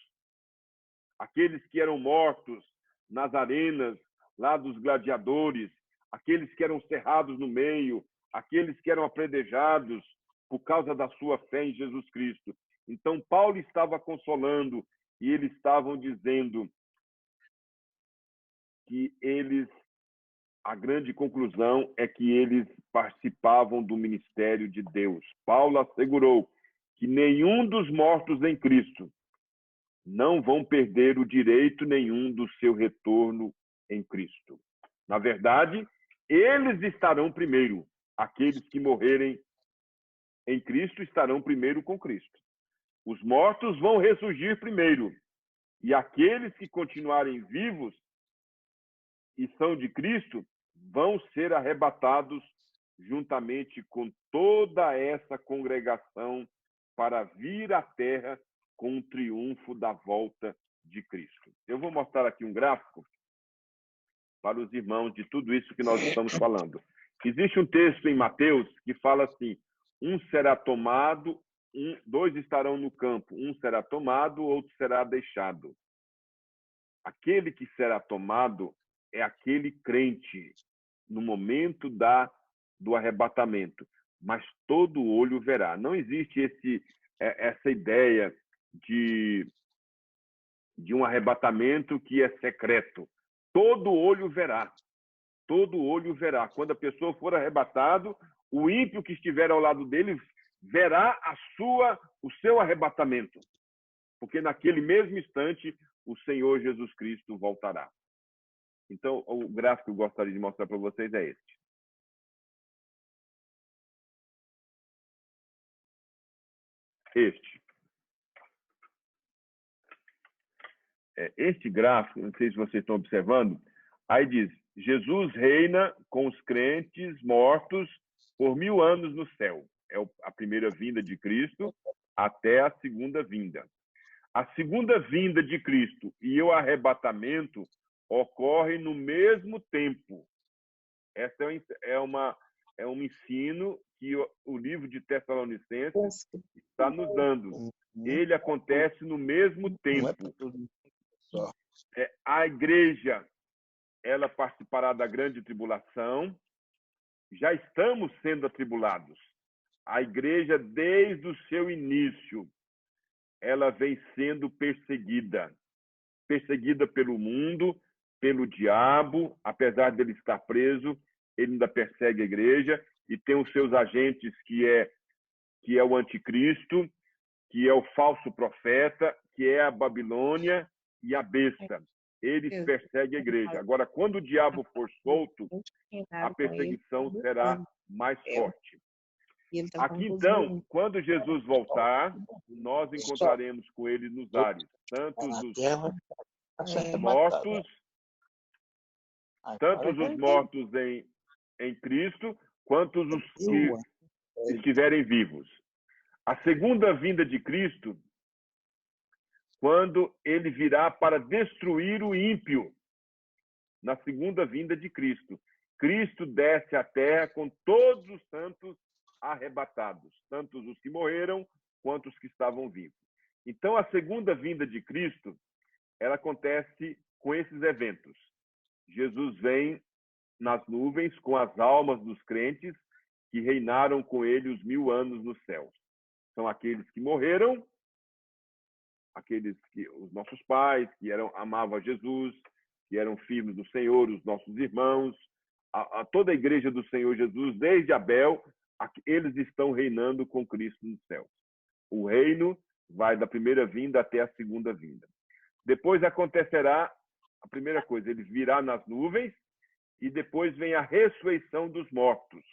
aqueles que eram mortos nas arenas lá dos gladiadores, aqueles que eram cerrados no meio, aqueles que eram apedrejados por causa da sua fé em Jesus Cristo. Então, Paulo estava consolando e eles estavam dizendo que a grande conclusão é que eles participavam do ministério de Deus. Paulo assegurou que nenhum dos mortos em Cristo não vão perder o direito nenhum do seu retorno em Cristo. Na verdade, eles estarão primeiro. Aqueles que morrerem em Cristo estarão primeiro com Cristo. Os mortos vão ressurgir primeiro. E aqueles que continuarem vivos e são de Cristo vão ser arrebatados juntamente com toda essa congregação para vir à terra com o triunfo da volta de Cristo. Eu vou mostrar aqui um gráfico para os irmãos de tudo isso que nós estamos falando. Existe um texto em Mateus que fala assim: um será tomado, dois estarão no campo, um será tomado, outro será deixado. Aquele que será tomado é aquele crente no momento da do arrebatamento, mas todo olho verá. Não existe essa ideia de um arrebatamento que é secreto. Todo olho verá. Todo olho verá. Quando a pessoa for arrebatado, o ímpio que estiver ao lado dele verá o seu arrebatamento. Porque naquele mesmo instante, o Senhor Jesus Cristo voltará. Então, o gráfico que eu gostaria de mostrar para vocês é este. Este gráfico, não sei se vocês estão observando, aí diz, Jesus reina com os crentes mortos por 1000 anos no céu. É a primeira vinda de Cristo até a segunda vinda. A segunda vinda de Cristo e o arrebatamento ocorrem no mesmo tempo. Essa é um ensino que o livro de Tessalonicenses está nos dando. Ele acontece no mesmo tempo. A igreja, ela participará da grande tribulação. Já estamos sendo atribulados. A igreja, desde o seu início, ela vem sendo perseguida. Perseguida pelo mundo, pelo diabo. Apesar dele estar preso, ele ainda persegue a igreja e tem os seus agentes, que é o anticristo, que é o falso profeta, que é a Babilônia e a besta. Eles perseguem a igreja. Agora, quando o diabo for solto, a perseguição será mais forte. Aqui, então, quando Jesus voltar, nós encontraremos com ele nos ares, tanto os mortos em Cristo, quanto os que estiverem vivos. A segunda vinda de Cristo, quando ele virá para destruir o ímpio, na segunda vinda de Cristo. Cristo desce à terra com todos os santos arrebatados, tanto os que morreram quanto os que estavam vivos. Então, a segunda vinda de Cristo, ela acontece com esses eventos. Jesus vem nas nuvens com as almas dos crentes que reinaram com ele os 1000 anos nos céus. São aqueles que morreram, os nossos pais, que amavam a Jesus, que eram filhos do Senhor, os nossos irmãos, toda a igreja do Senhor Jesus, desde Abel, eles estão reinando com Cristo nos céus. O reino vai da primeira vinda até a segunda vinda. Depois acontecerá a primeira coisa, ele virá nas nuvens, e depois vem a ressurreição dos mortos,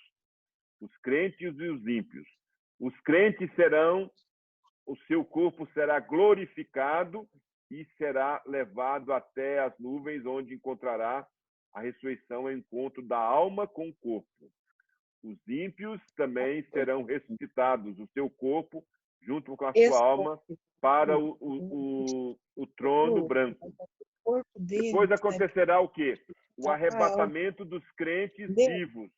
os crentes e os ímpios. Os crentes o seu corpo será glorificado e será levado até as nuvens, onde encontrará a ressurreição, o encontro da alma com o corpo. Os ímpios também serão ressuscitados, o seu corpo, junto com a sua alma, para o trono branco. Depois acontecerá o quê? O arrebatamento dos crentes vivos.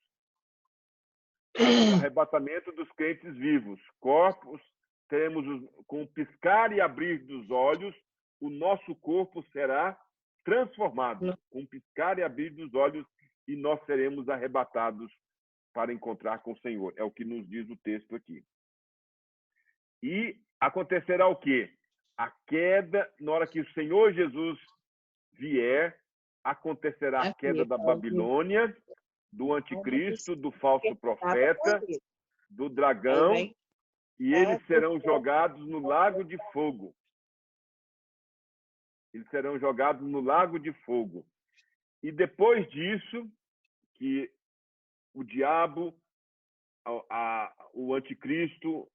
O arrebatamento dos crentes vivos. Corpos, teremos com o piscar e abrir dos olhos, o nosso corpo será transformado. Com o piscar e abrir dos olhos, e nós seremos arrebatados para encontrar com o Senhor. É o que nos diz o texto aqui. E acontecerá o quê? A queda, na hora que o Senhor Jesus vier, acontecerá a queda da Babilônia, do anticristo, do falso profeta, do dragão, e eles serão jogados no lago de fogo. Eles serão jogados no lago de fogo. E depois disso, que o diabo, o anticristo,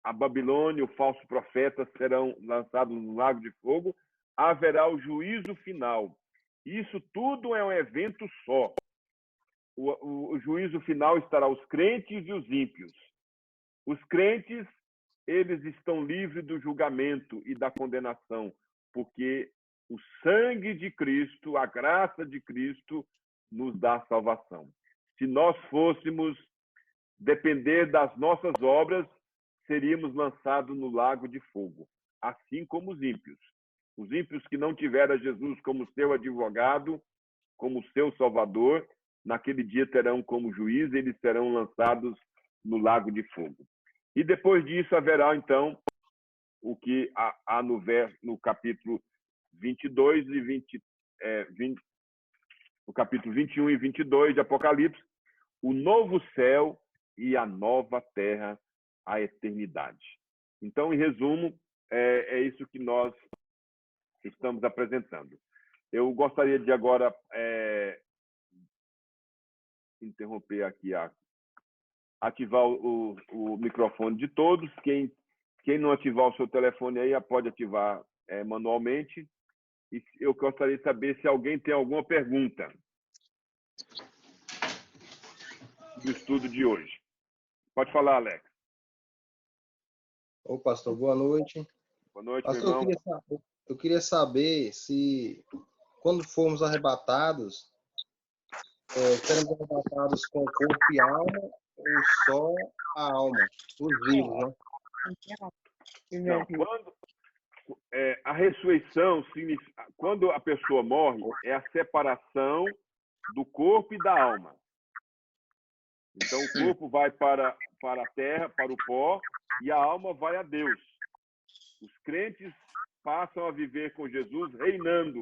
a Babilônia, o falso profeta serão lançados no lago de fogo, haverá o juízo final. Isso tudo é um evento só. O juízo final estará os crentes e os ímpios. Os crentes, eles estão livres do julgamento e da condenação, porque o sangue de Cristo, a graça de Cristo, nos dá salvação. Se nós fôssemos depender das nossas obras, seríamos lançados no lago de fogo, assim como os ímpios. Os ímpios que não tiveram Jesus como seu advogado, como seu salvador, naquele dia terão como juiz, eles serão lançados no lago de fogo. E depois disso haverá, então, o que há no capítulo 22 e no capítulo 21 e 22 de Apocalipse, o novo céu e a nova terra, a eternidade. Então, em resumo, é isso que nós estamos apresentando. Eu gostaria de agora interromper aqui, ativar o microfone de todos. Quem não ativar o seu telefone aí, pode ativar manualmente. E eu gostaria de saber se alguém tem alguma pergunta do estudo de hoje. Pode falar, Alex. Ô, pastor, boa noite. Boa noite, Pastor, meu irmão. eu queria saber se, quando formos arrebatados, seremos arrebatados com o corpo e alma ou só a alma, os vivos, né? Não, a ressurreição, quando a pessoa morre, é a separação do corpo e da alma. Então, o corpo vai para a terra, para o pó, e a alma vai a Deus. Os crentes passam a viver com Jesus, reinando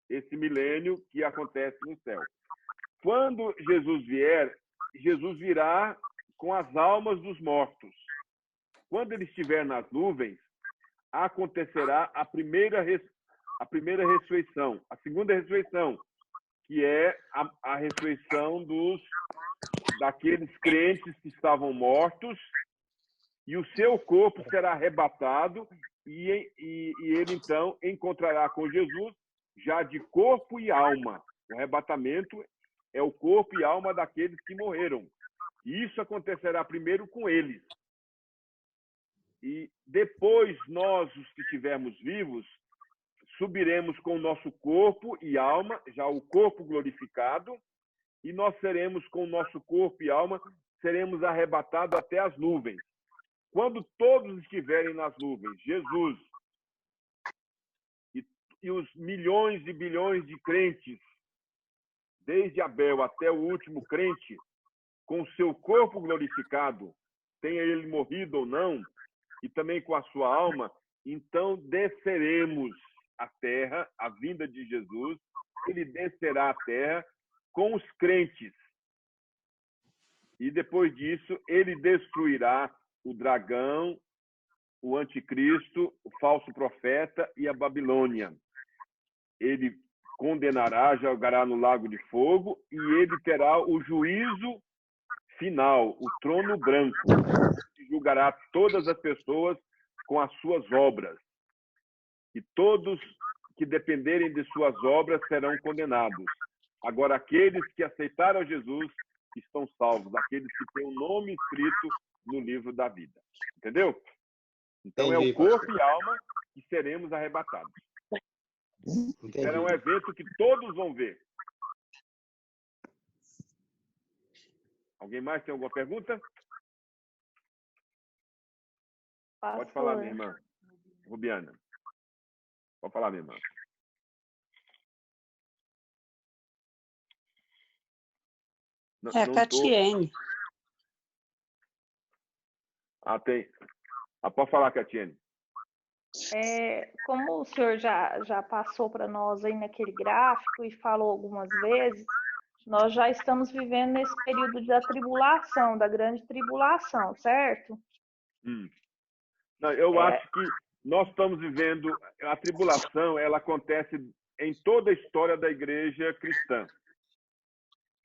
esse milênio que acontece no céu. Quando Jesus vier, Jesus virá com as almas dos mortos. Quando ele estiver nas nuvens, acontecerá a primeira ressurreição. A segunda ressurreição, que é a ressurreição daqueles crentes que estavam mortos, e o seu corpo será arrebatado, e ele, então, encontrará com Jesus já de corpo e alma. O arrebatamento é o corpo e alma daqueles que morreram. E isso acontecerá primeiro com eles. E depois, nós, os que estivermos vivos, subiremos com o nosso corpo e alma, já o corpo glorificado, e nós seremos com o nosso corpo e alma, seremos arrebatados até as nuvens. Quando todos estiverem nas nuvens, Jesus e os milhões e bilhões de crentes, desde Abel até o último crente, com o seu corpo glorificado, tenha ele morrido ou não, e também com a sua alma, então desceremos a terra, a vinda de Jesus, ele descerá a terra com os crentes. E depois disso, ele destruirá o dragão, o anticristo, o falso profeta e a Babilônia. Ele condenará, jogará no lago de fogo, e ele terá o juízo final, o trono branco, que julgará todas as pessoas com as suas obras. E todos que dependerem de suas obras serão condenados. Agora, aqueles que aceitaram Jesus estão salvos, aqueles que têm o nome escrito no livro da vida. Entendeu? Então, Entendi, é o corpo pastor. e alma que seremos arrebatados. Entendi. Será um evento que todos vão ver. Alguém mais tem alguma pergunta? Pastor, Pode falar, minha irmã. Rubiana. Pode falar, minha irmã. Não, É a não Catiene. tem. Pode falar, Catiene. Como o senhor já passou para nós aí naquele gráfico e falou algumas vezes, nós já estamos vivendo nesse período da tribulação, da grande tribulação, certo? Não, eu acho que nós estamos vivendo a tribulação, ela acontece em toda a história da igreja cristã.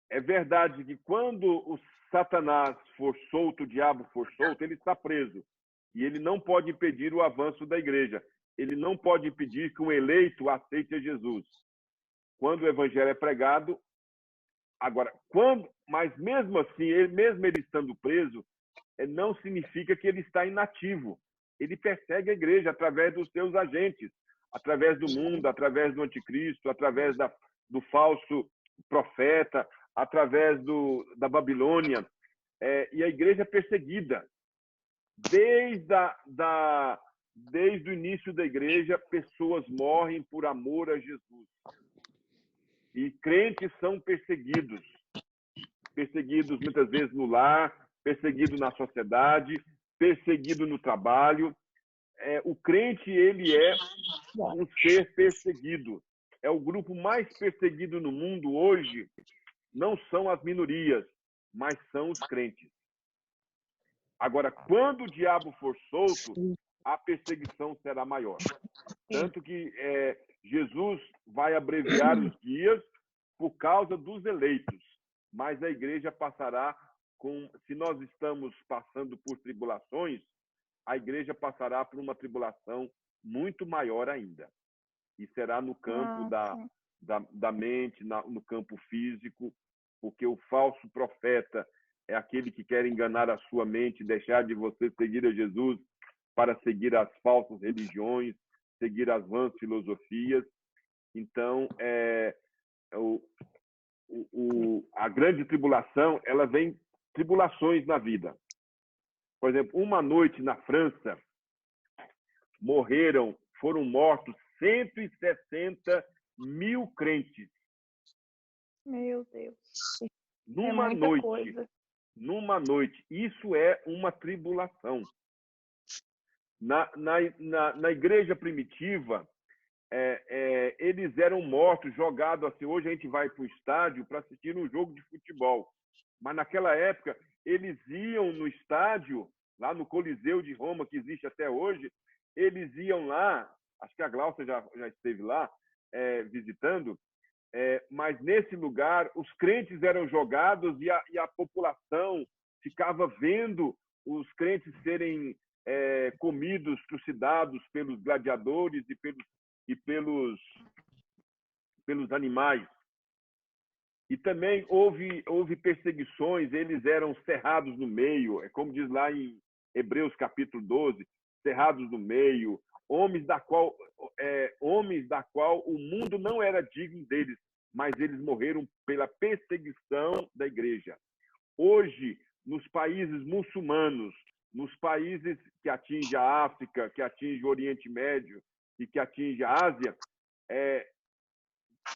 É verdade que quando o Satanás for solto, o diabo for solto, ele está preso. E ele não pode impedir o avanço da igreja. Ele não pode impedir que um eleito aceite a Jesus. Quando o evangelho é pregado, agora, mas mesmo assim, mesmo ele estando preso, não significa que ele está inativo. Ele persegue a igreja através dos seus agentes, através do mundo, através do anticristo, através do falso profeta, através da Babilônia. E a igreja é perseguida. Desde o início da igreja, pessoas morrem por amor a Jesus. E crentes são perseguidos. perseguidos muitas vezes no lar, perseguido na sociedade, perseguido no trabalho. O crente, ele é um ser perseguido. É o grupo mais perseguido no mundo hoje. Não são as minorias, mas são os crentes. Agora, quando o diabo for solto, a perseguição será maior. Tanto que Jesus vai abreviar os dias por causa dos eleitos. Mas a igreja passará se nós estamos passando por tribulações, a igreja passará por uma tribulação muito maior ainda. E será no campo da mente, no campo físico, porque o falso profeta é aquele que quer enganar a sua mente, deixar de você seguir a Jesus para seguir as falsas religiões, seguir as vãs filosofias. Então, a grande tribulação, ela vem tribulações na vida. Por exemplo, uma noite na França, foram mortos 160 mil crentes. Meu Deus. Numa muita coisa. Numa noite. Isso é uma tribulação. Na igreja primitiva, eles eram mortos, jogados assim. Hoje a gente vai para o estádio para assistir um jogo de futebol. Mas naquela época, eles iam no estádio, lá no Coliseu de Roma, que existe até hoje, eles iam lá, acho que a Glaucia já esteve lá visitando, mas nesse lugar os crentes eram jogados e a população ficava vendo os crentes serem comidos, trucidados pelos gladiadores e pelos animais. E também houve perseguições, eles eram cerrados no meio, como diz lá em Hebreus capítulo 12, cerrados no meio, homens da qual o mundo não era digno deles, mas eles morreram pela perseguição da igreja. Hoje, nos países muçulmanos, nos países que atingem a África, que atingem o Oriente Médio e que atingem a Ásia,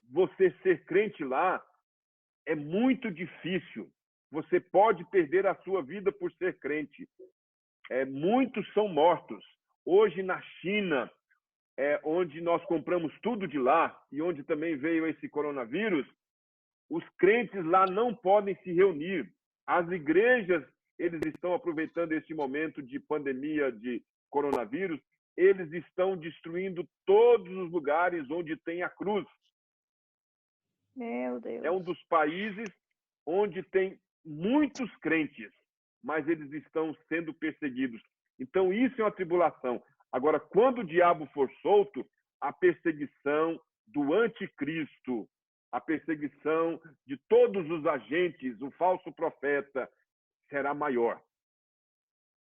você ser crente lá é muito difícil. Você pode perder a sua vida por ser crente. Muitos são mortos. Hoje, na China, onde nós compramos tudo de lá e onde também veio esse coronavírus, os crentes lá não podem se reunir. As igrejas, eles estão aproveitando esse momento de pandemia de coronavírus, eles estão destruindo todos os lugares onde tem a cruz. Meu Deus. É um dos países onde tem muitos crentes, mas eles estão sendo perseguidos. Então, isso é uma tribulação. Agora, quando o diabo for solto, a perseguição do anticristo, a perseguição de todos os agentes, o falso profeta, será maior.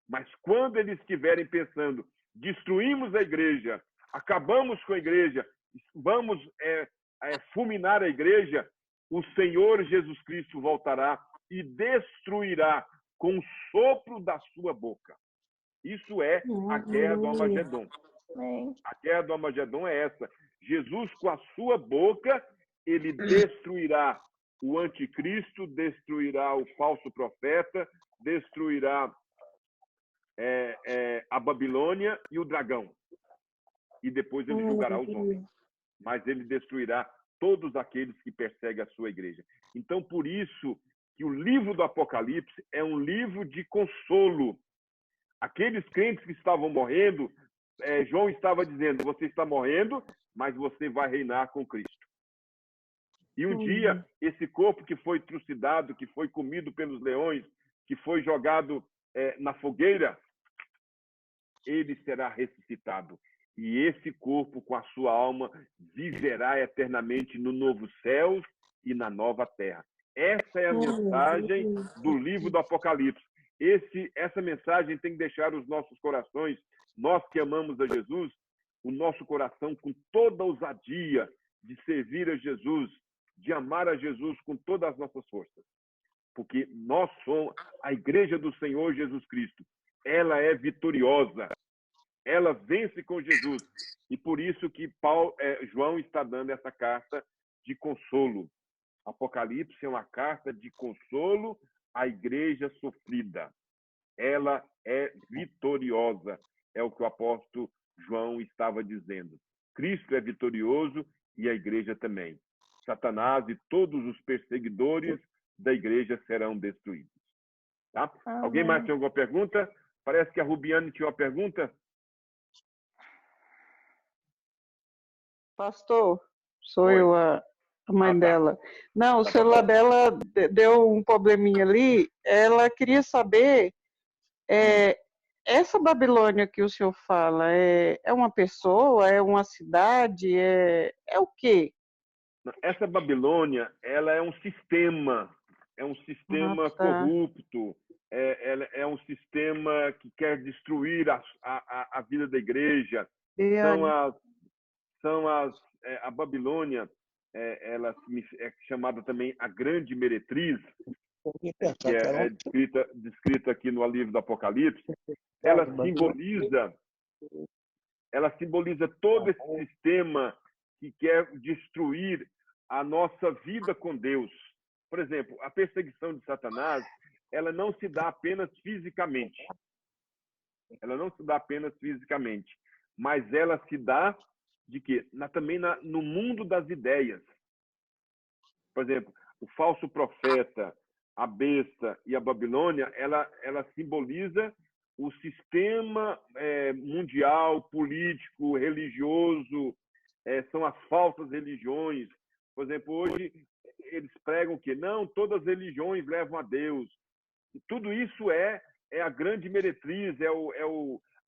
Mas quando eles estiverem pensando, destruímos a igreja, acabamos com a igreja, vamos fulminar a igreja, o Senhor Jesus Cristo voltará e destruirá com o sopro da sua boca. Isso é a guerra do Armagedon. A guerra do Armagedon é essa. Jesus, com a sua boca, ele destruirá o anticristo, destruirá o falso profeta, destruirá a Babilônia e o dragão. E depois ele julgará os homens. Mas ele destruirá todos aqueles que perseguem a sua igreja. Então, por isso que o livro do Apocalipse é um livro de consolo. Aqueles crentes que estavam morrendo, João estava dizendo, você está morrendo, mas você vai reinar com Cristo. E um dia, esse corpo que foi trucidado, que foi comido pelos leões, que foi jogado na fogueira, ele será ressuscitado. E esse corpo, com a sua alma, viverá eternamente no novo céu e na nova terra. Essa é a mensagem do livro do Apocalipse. Essa mensagem tem que deixar os nossos corações, nós que amamos a Jesus, o nosso coração com toda a ousadia de servir a Jesus, de amar a Jesus com todas as nossas forças. Porque nós somos a igreja do Senhor Jesus Cristo. Ela é vitoriosa. Ela vence com Jesus. E por isso que João está dando essa carta de consolo Apocalipse é uma carta de consolo à igreja sofrida. Ela é vitoriosa, é o que o apóstolo João estava dizendo. Cristo é vitorioso e a igreja também. Satanás e todos os perseguidores da igreja serão destruídos. Tá? Alguém mais tem alguma pergunta? Parece que a Rubiane tinha uma pergunta. Pastor, sou Oi. eu a mãe tá. dela. Não, o Tá celular bom. dela deu um probleminha ali. Ela queria saber, essa Babilônia que o senhor fala, é uma pessoa, é uma cidade, é o quê? Essa Babilônia, ela é um sistema Ah, tá. corrupto, é um sistema que quer destruir a vida da igreja. E aí? A Babilônia, ela é chamada também a Grande Meretriz, que é descrita aqui no livro do Apocalipse. Ela simboliza todo esse sistema que quer destruir a nossa vida com Deus. Por exemplo, a perseguição de Satanás, ela não se dá apenas fisicamente. Mas ela se dá de quê? Também no mundo das ideias. Por exemplo, o falso profeta, a besta e a Babilônia, ela simboliza o sistema mundial, político, religioso, são as falsas religiões. Por exemplo, hoje eles pregam que não, todas as religiões levam a Deus. E tudo isso é a grande meretriz,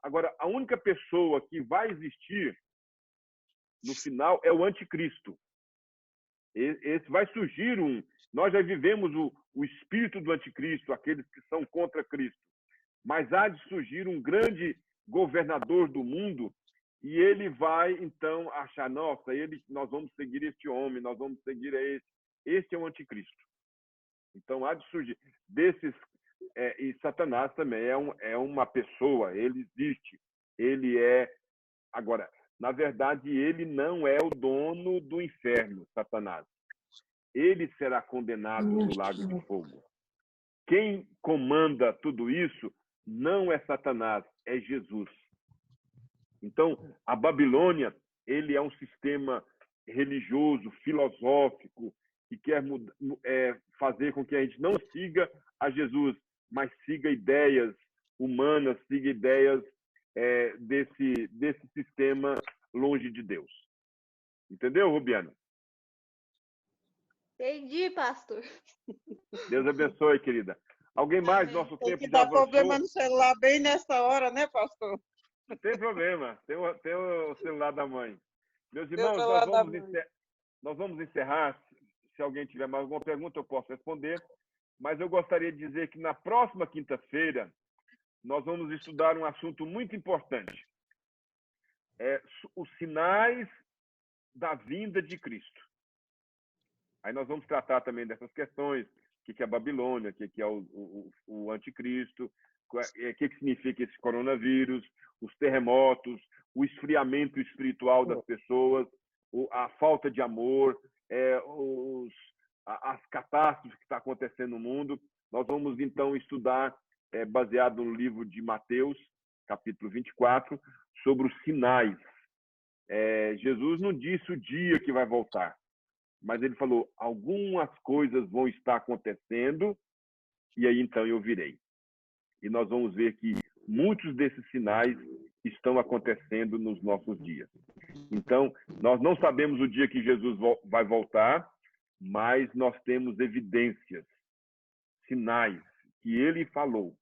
Agora, a única pessoa que vai existir no final é o anticristo. Esse vai surgir nós já vivemos o espírito do anticristo, aqueles que são contra Cristo. Mas há de surgir um grande governador do mundo e ele vai, então, achar, nossa, nós vamos seguir este homem, nós vamos seguir a esse. Este é o anticristo. Então, há de surgir desses... e Satanás também é uma pessoa, ele existe. Ele é... Agora, na verdade, ele não é o dono do inferno, Satanás. Ele será condenado no lago de fogo. Quem comanda tudo isso não é Satanás, é Jesus. Então, a Babilônia, ele é um sistema religioso, filosófico, que quer fazer com que a gente não siga a Jesus, mas siga ideias humanas, siga ideias desse sistema longe de Deus. Entendeu, Rubiana? Entendi, pastor. Deus abençoe, querida. Alguém mais? Amém. Nosso Tem tempo que já dar problema avançou. no celular bem nessa hora, né, pastor? Não tem problema. Tem o celular da mãe. Meus Tem o irmãos, celular da mãe. nós vamos encerrar. Se alguém tiver mais alguma pergunta, eu posso responder. Mas eu gostaria de dizer que na próxima quinta-feira, nós vamos estudar um assunto muito importante. Os sinais da vinda de Cristo. Aí nós vamos tratar também dessas questões, o que é a Babilônia, o que é o anticristo, o que significa esse coronavírus, os terremotos, o esfriamento espiritual das pessoas, a falta de amor, as catástrofes que estão acontecendo no mundo. Nós vamos, então, estudar, baseado no livro de Mateus, capítulo 24, sobre os sinais. Jesus não disse o dia que vai voltar, mas ele falou, algumas coisas vão estar acontecendo e aí então eu virei. E nós vamos ver que muitos desses sinais estão acontecendo nos nossos dias. Então, nós não sabemos o dia que Jesus vai voltar, mas nós temos evidências, sinais que ele falou.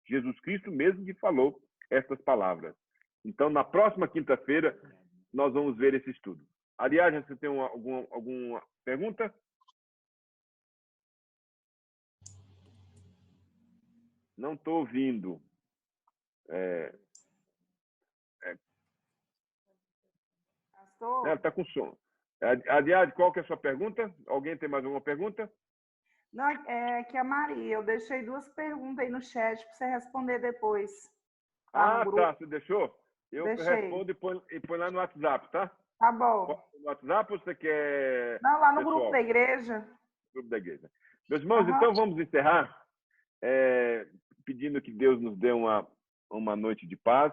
Jesus Cristo mesmo que falou essas palavras. Então, na próxima quinta-feira, nós vamos ver esse estudo. Ariadne, você tem alguma pergunta? Não estou ouvindo. Pastor, Ela está com som. Ariadne, qual que é a sua pergunta? Alguém tem mais alguma pergunta? não, é que a Maria, eu deixei 2 perguntas aí no chat para você responder depois. Lá no grupo. Tá, você deixou? Eu Deixei. respondo e põe lá no WhatsApp, tá? Tá bom. No WhatsApp ou você quer... Não, lá no pessoal? grupo da igreja. Clube da igreja. Meus irmãos, então vamos encerrar pedindo que Deus nos dê uma noite de paz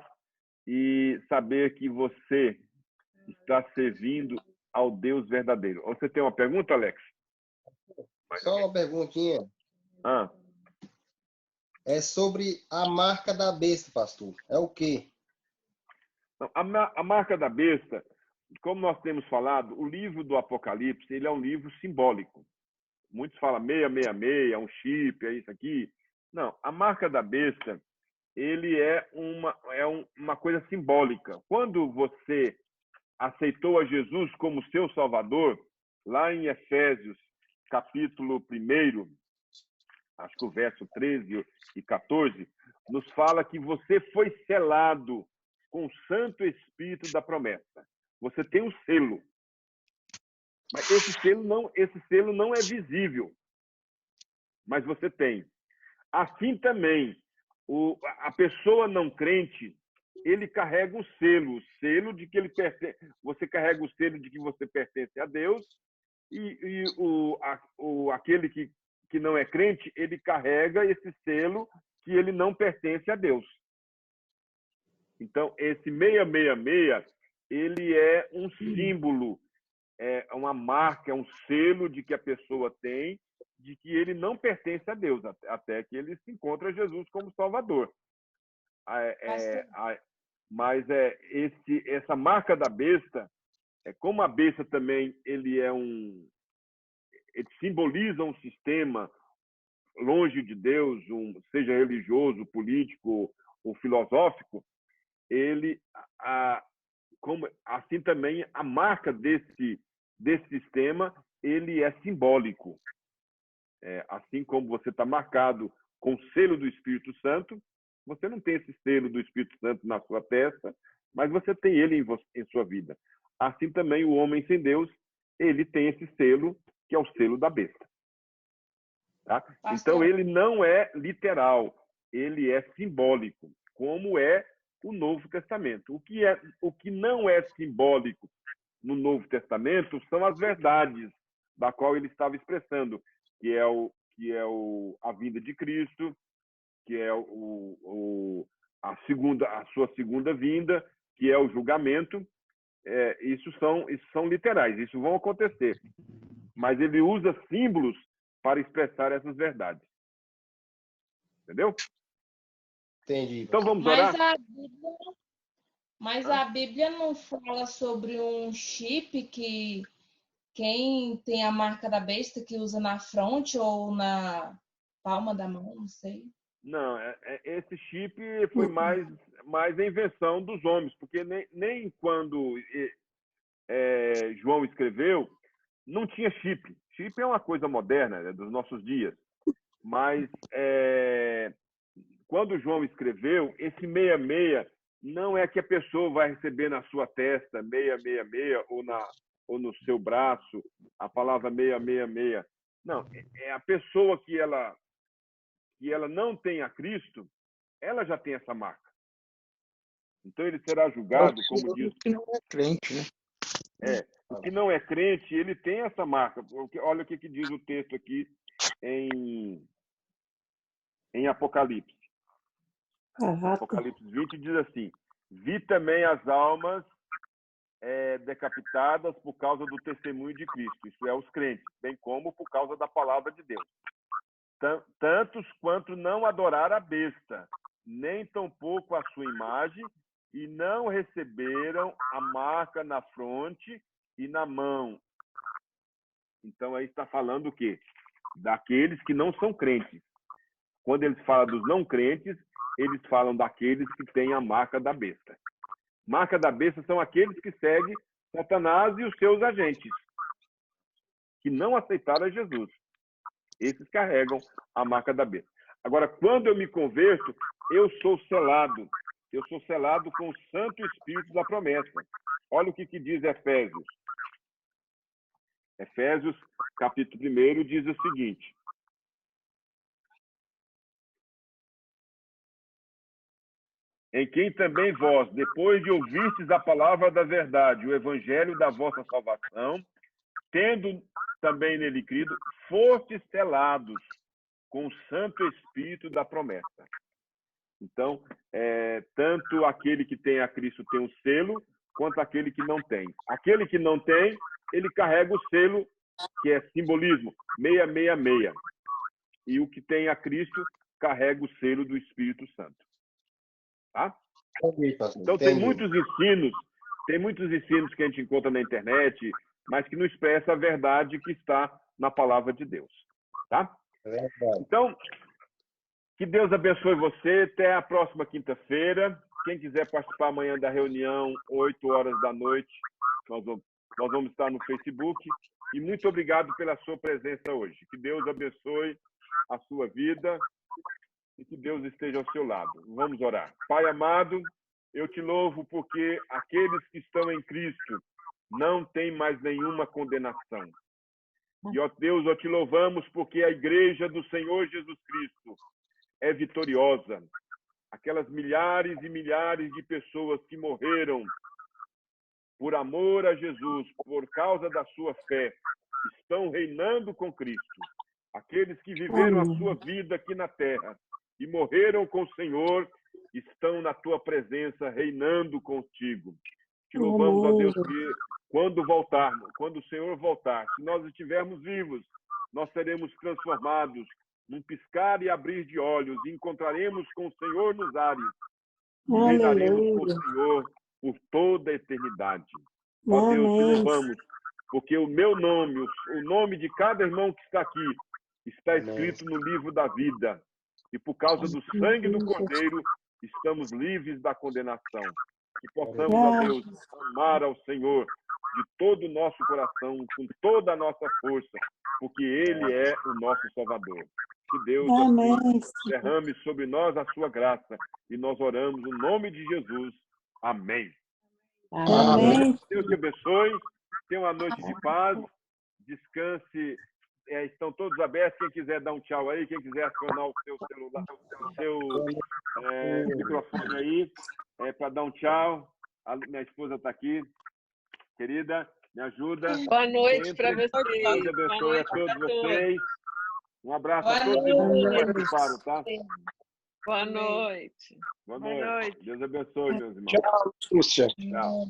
e saber que você está servindo ao Deus verdadeiro. Você tem uma pergunta, Alex? Só uma perguntinha. É sobre a marca da besta, pastor. É o quê? A marca da besta, como nós temos falado, o livro do Apocalipse, ele é um livro simbólico. Muitos falam 666, é um chip, é isso aqui. Não, a marca da besta, ele é uma coisa simbólica. Quando você aceitou a Jesus como seu Salvador, lá em Efésios, capítulo 1, acho que o verso 13 e 14, nos fala que você foi selado com o Santo Espírito da promessa. Você tem um selo. Mas esse selo não é visível. Mas você tem. Assim também, a pessoa não crente, ele carrega o selo de que ele pertence. Você carrega o selo de que você pertence a Deus, e aquele que não é crente, ele carrega esse selo que ele não pertence a Deus. Então, esse 666, ele é um símbolo, é uma marca, é um selo de que a pessoa tem, de que ele não pertence a Deus, até que ele se encontra Jesus como Salvador. Mas essa marca da besta, como a besta também ele simboliza um sistema longe de Deus, seja religioso, político ou filosófico, assim também a marca desse sistema, ele é simbólico. Assim como você está marcado com o selo do Espírito Santo, você não tem esse selo do Espírito Santo na sua testa, mas você tem ele em sua vida. Assim também o homem sem Deus, ele tem esse selo, que é o selo da besta. Tá? Então ele não é literal, ele é simbólico, como é o Novo Testamento. O que não é simbólico no Novo Testamento são as verdades da qual ele estava expressando, que é a vinda de Cristo, que é a sua segunda vinda, que é o julgamento. Isso são literais, isso vão acontecer. Mas ele usa símbolos para expressar essas verdades. Entendeu? Entendi. Então vamos orar? Mas a Bíblia não fala sobre um chip que quem tem a marca da besta que usa na fronte ou na palma da mão, não sei. Não, esse chip foi mais a invenção dos homens, porque nem quando João escreveu, não tinha chip. Chip é uma coisa moderna, dos nossos dias. Mas quando João escreveu, esse 66 não é que a pessoa vai receber na sua testa 666 ou no seu braço a palavra 666. Não, é a pessoa que ela não tem a Cristo, ela já tem essa marca. Então ele será julgado, como diz. O que não é crente, né? O que não é crente, ele tem essa marca. Olha o que diz o texto aqui em Apocalipse. Apocalipse 20 diz assim: vi também as almas decapitadas por causa do testemunho de Cristo, isso é, os crentes, bem como por causa da palavra de Deus. Tantos quanto não adoraram a besta, nem tampouco a sua imagem, e não receberam a marca na fronte e na mão. Então aí está falando o quê? Daqueles que não são crentes. Quando eles falam dos não crentes, eles falam daqueles que têm a marca da besta. Marca da besta são aqueles que seguem Satanás e os seus agentes, que não aceitaram a Jesus. Esses carregam a marca da besta. Agora, quando eu me converto, eu sou selado. Eu sou selado com o Santo Espírito da promessa. Olha o que diz Efésios. Efésios, capítulo 1, diz o seguinte: em quem também vós, depois de ouvistes a palavra da verdade, o evangelho da vossa salvação, tendo também nele crido, fostes selados com o Santo Espírito da promessa. Então, tanto aquele que tem a Cristo tem o selo, quanto aquele que não tem. Aquele que não tem, ele carrega o selo, que é simbolismo, 666. E o que tem a Cristo carrega o selo do Espírito Santo. Tá? Então, tem muitos ensinos que a gente encontra na internet, mas que não expressa a verdade que está na palavra de Deus. Tá? Então, que Deus abençoe você. Até a próxima quinta-feira. Quem quiser participar amanhã da reunião, 8 horas da noite, nós vamos estar no Facebook. E muito obrigado pela sua presença hoje. Que Deus abençoe a sua vida e que Deus esteja ao seu lado. Vamos orar. Pai amado, eu te louvo porque aqueles que estão em Cristo não têm mais nenhuma condenação. E, ó Deus, nós te louvamos porque a igreja do Senhor Jesus Cristo é vitoriosa. Aquelas milhares e milhares de pessoas que morreram por amor a Jesus, por causa da sua fé, estão reinando com Cristo. Aqueles que viveram a sua vida aqui na terra e morreram com o Senhor, estão na tua presença, reinando contigo. Te louvamos, ó Deus, que quando o Senhor voltar, se nós estivermos vivos, nós seremos transformados num piscar e abrir de olhos, e encontraremos com o Senhor nos ares, e reinaremos com o Senhor por toda a eternidade. Ó Deus, te louvamos, porque o meu nome, o nome de cada irmão que está aqui, está escrito no livro da vida. E por causa do sangue do Cordeiro, estamos livres da condenação. Que possamos, ó Deus, amar ao Senhor de todo o nosso coração, com toda a nossa força, porque Ele é o nosso Salvador. Que Deus assim, derrame sobre nós a sua graça. E nós oramos no nome de Jesus. Amém. Amém. Deus te abençoe. Tenha uma noite de paz. Descanse. Estão todos abertos. Quem quiser dar um tchau aí, quem quiser acionar o seu celular, o seu microfone aí, para dar um tchau. Minha esposa está aqui. Querida, me ajuda. Boa noite para vocês. Deus abençoe a todos vocês. Um abraço a todos que participaram, tá? Boa noite. Boa noite. Deus abençoe, meus irmãos. Tchau, Lúcia. Tchau.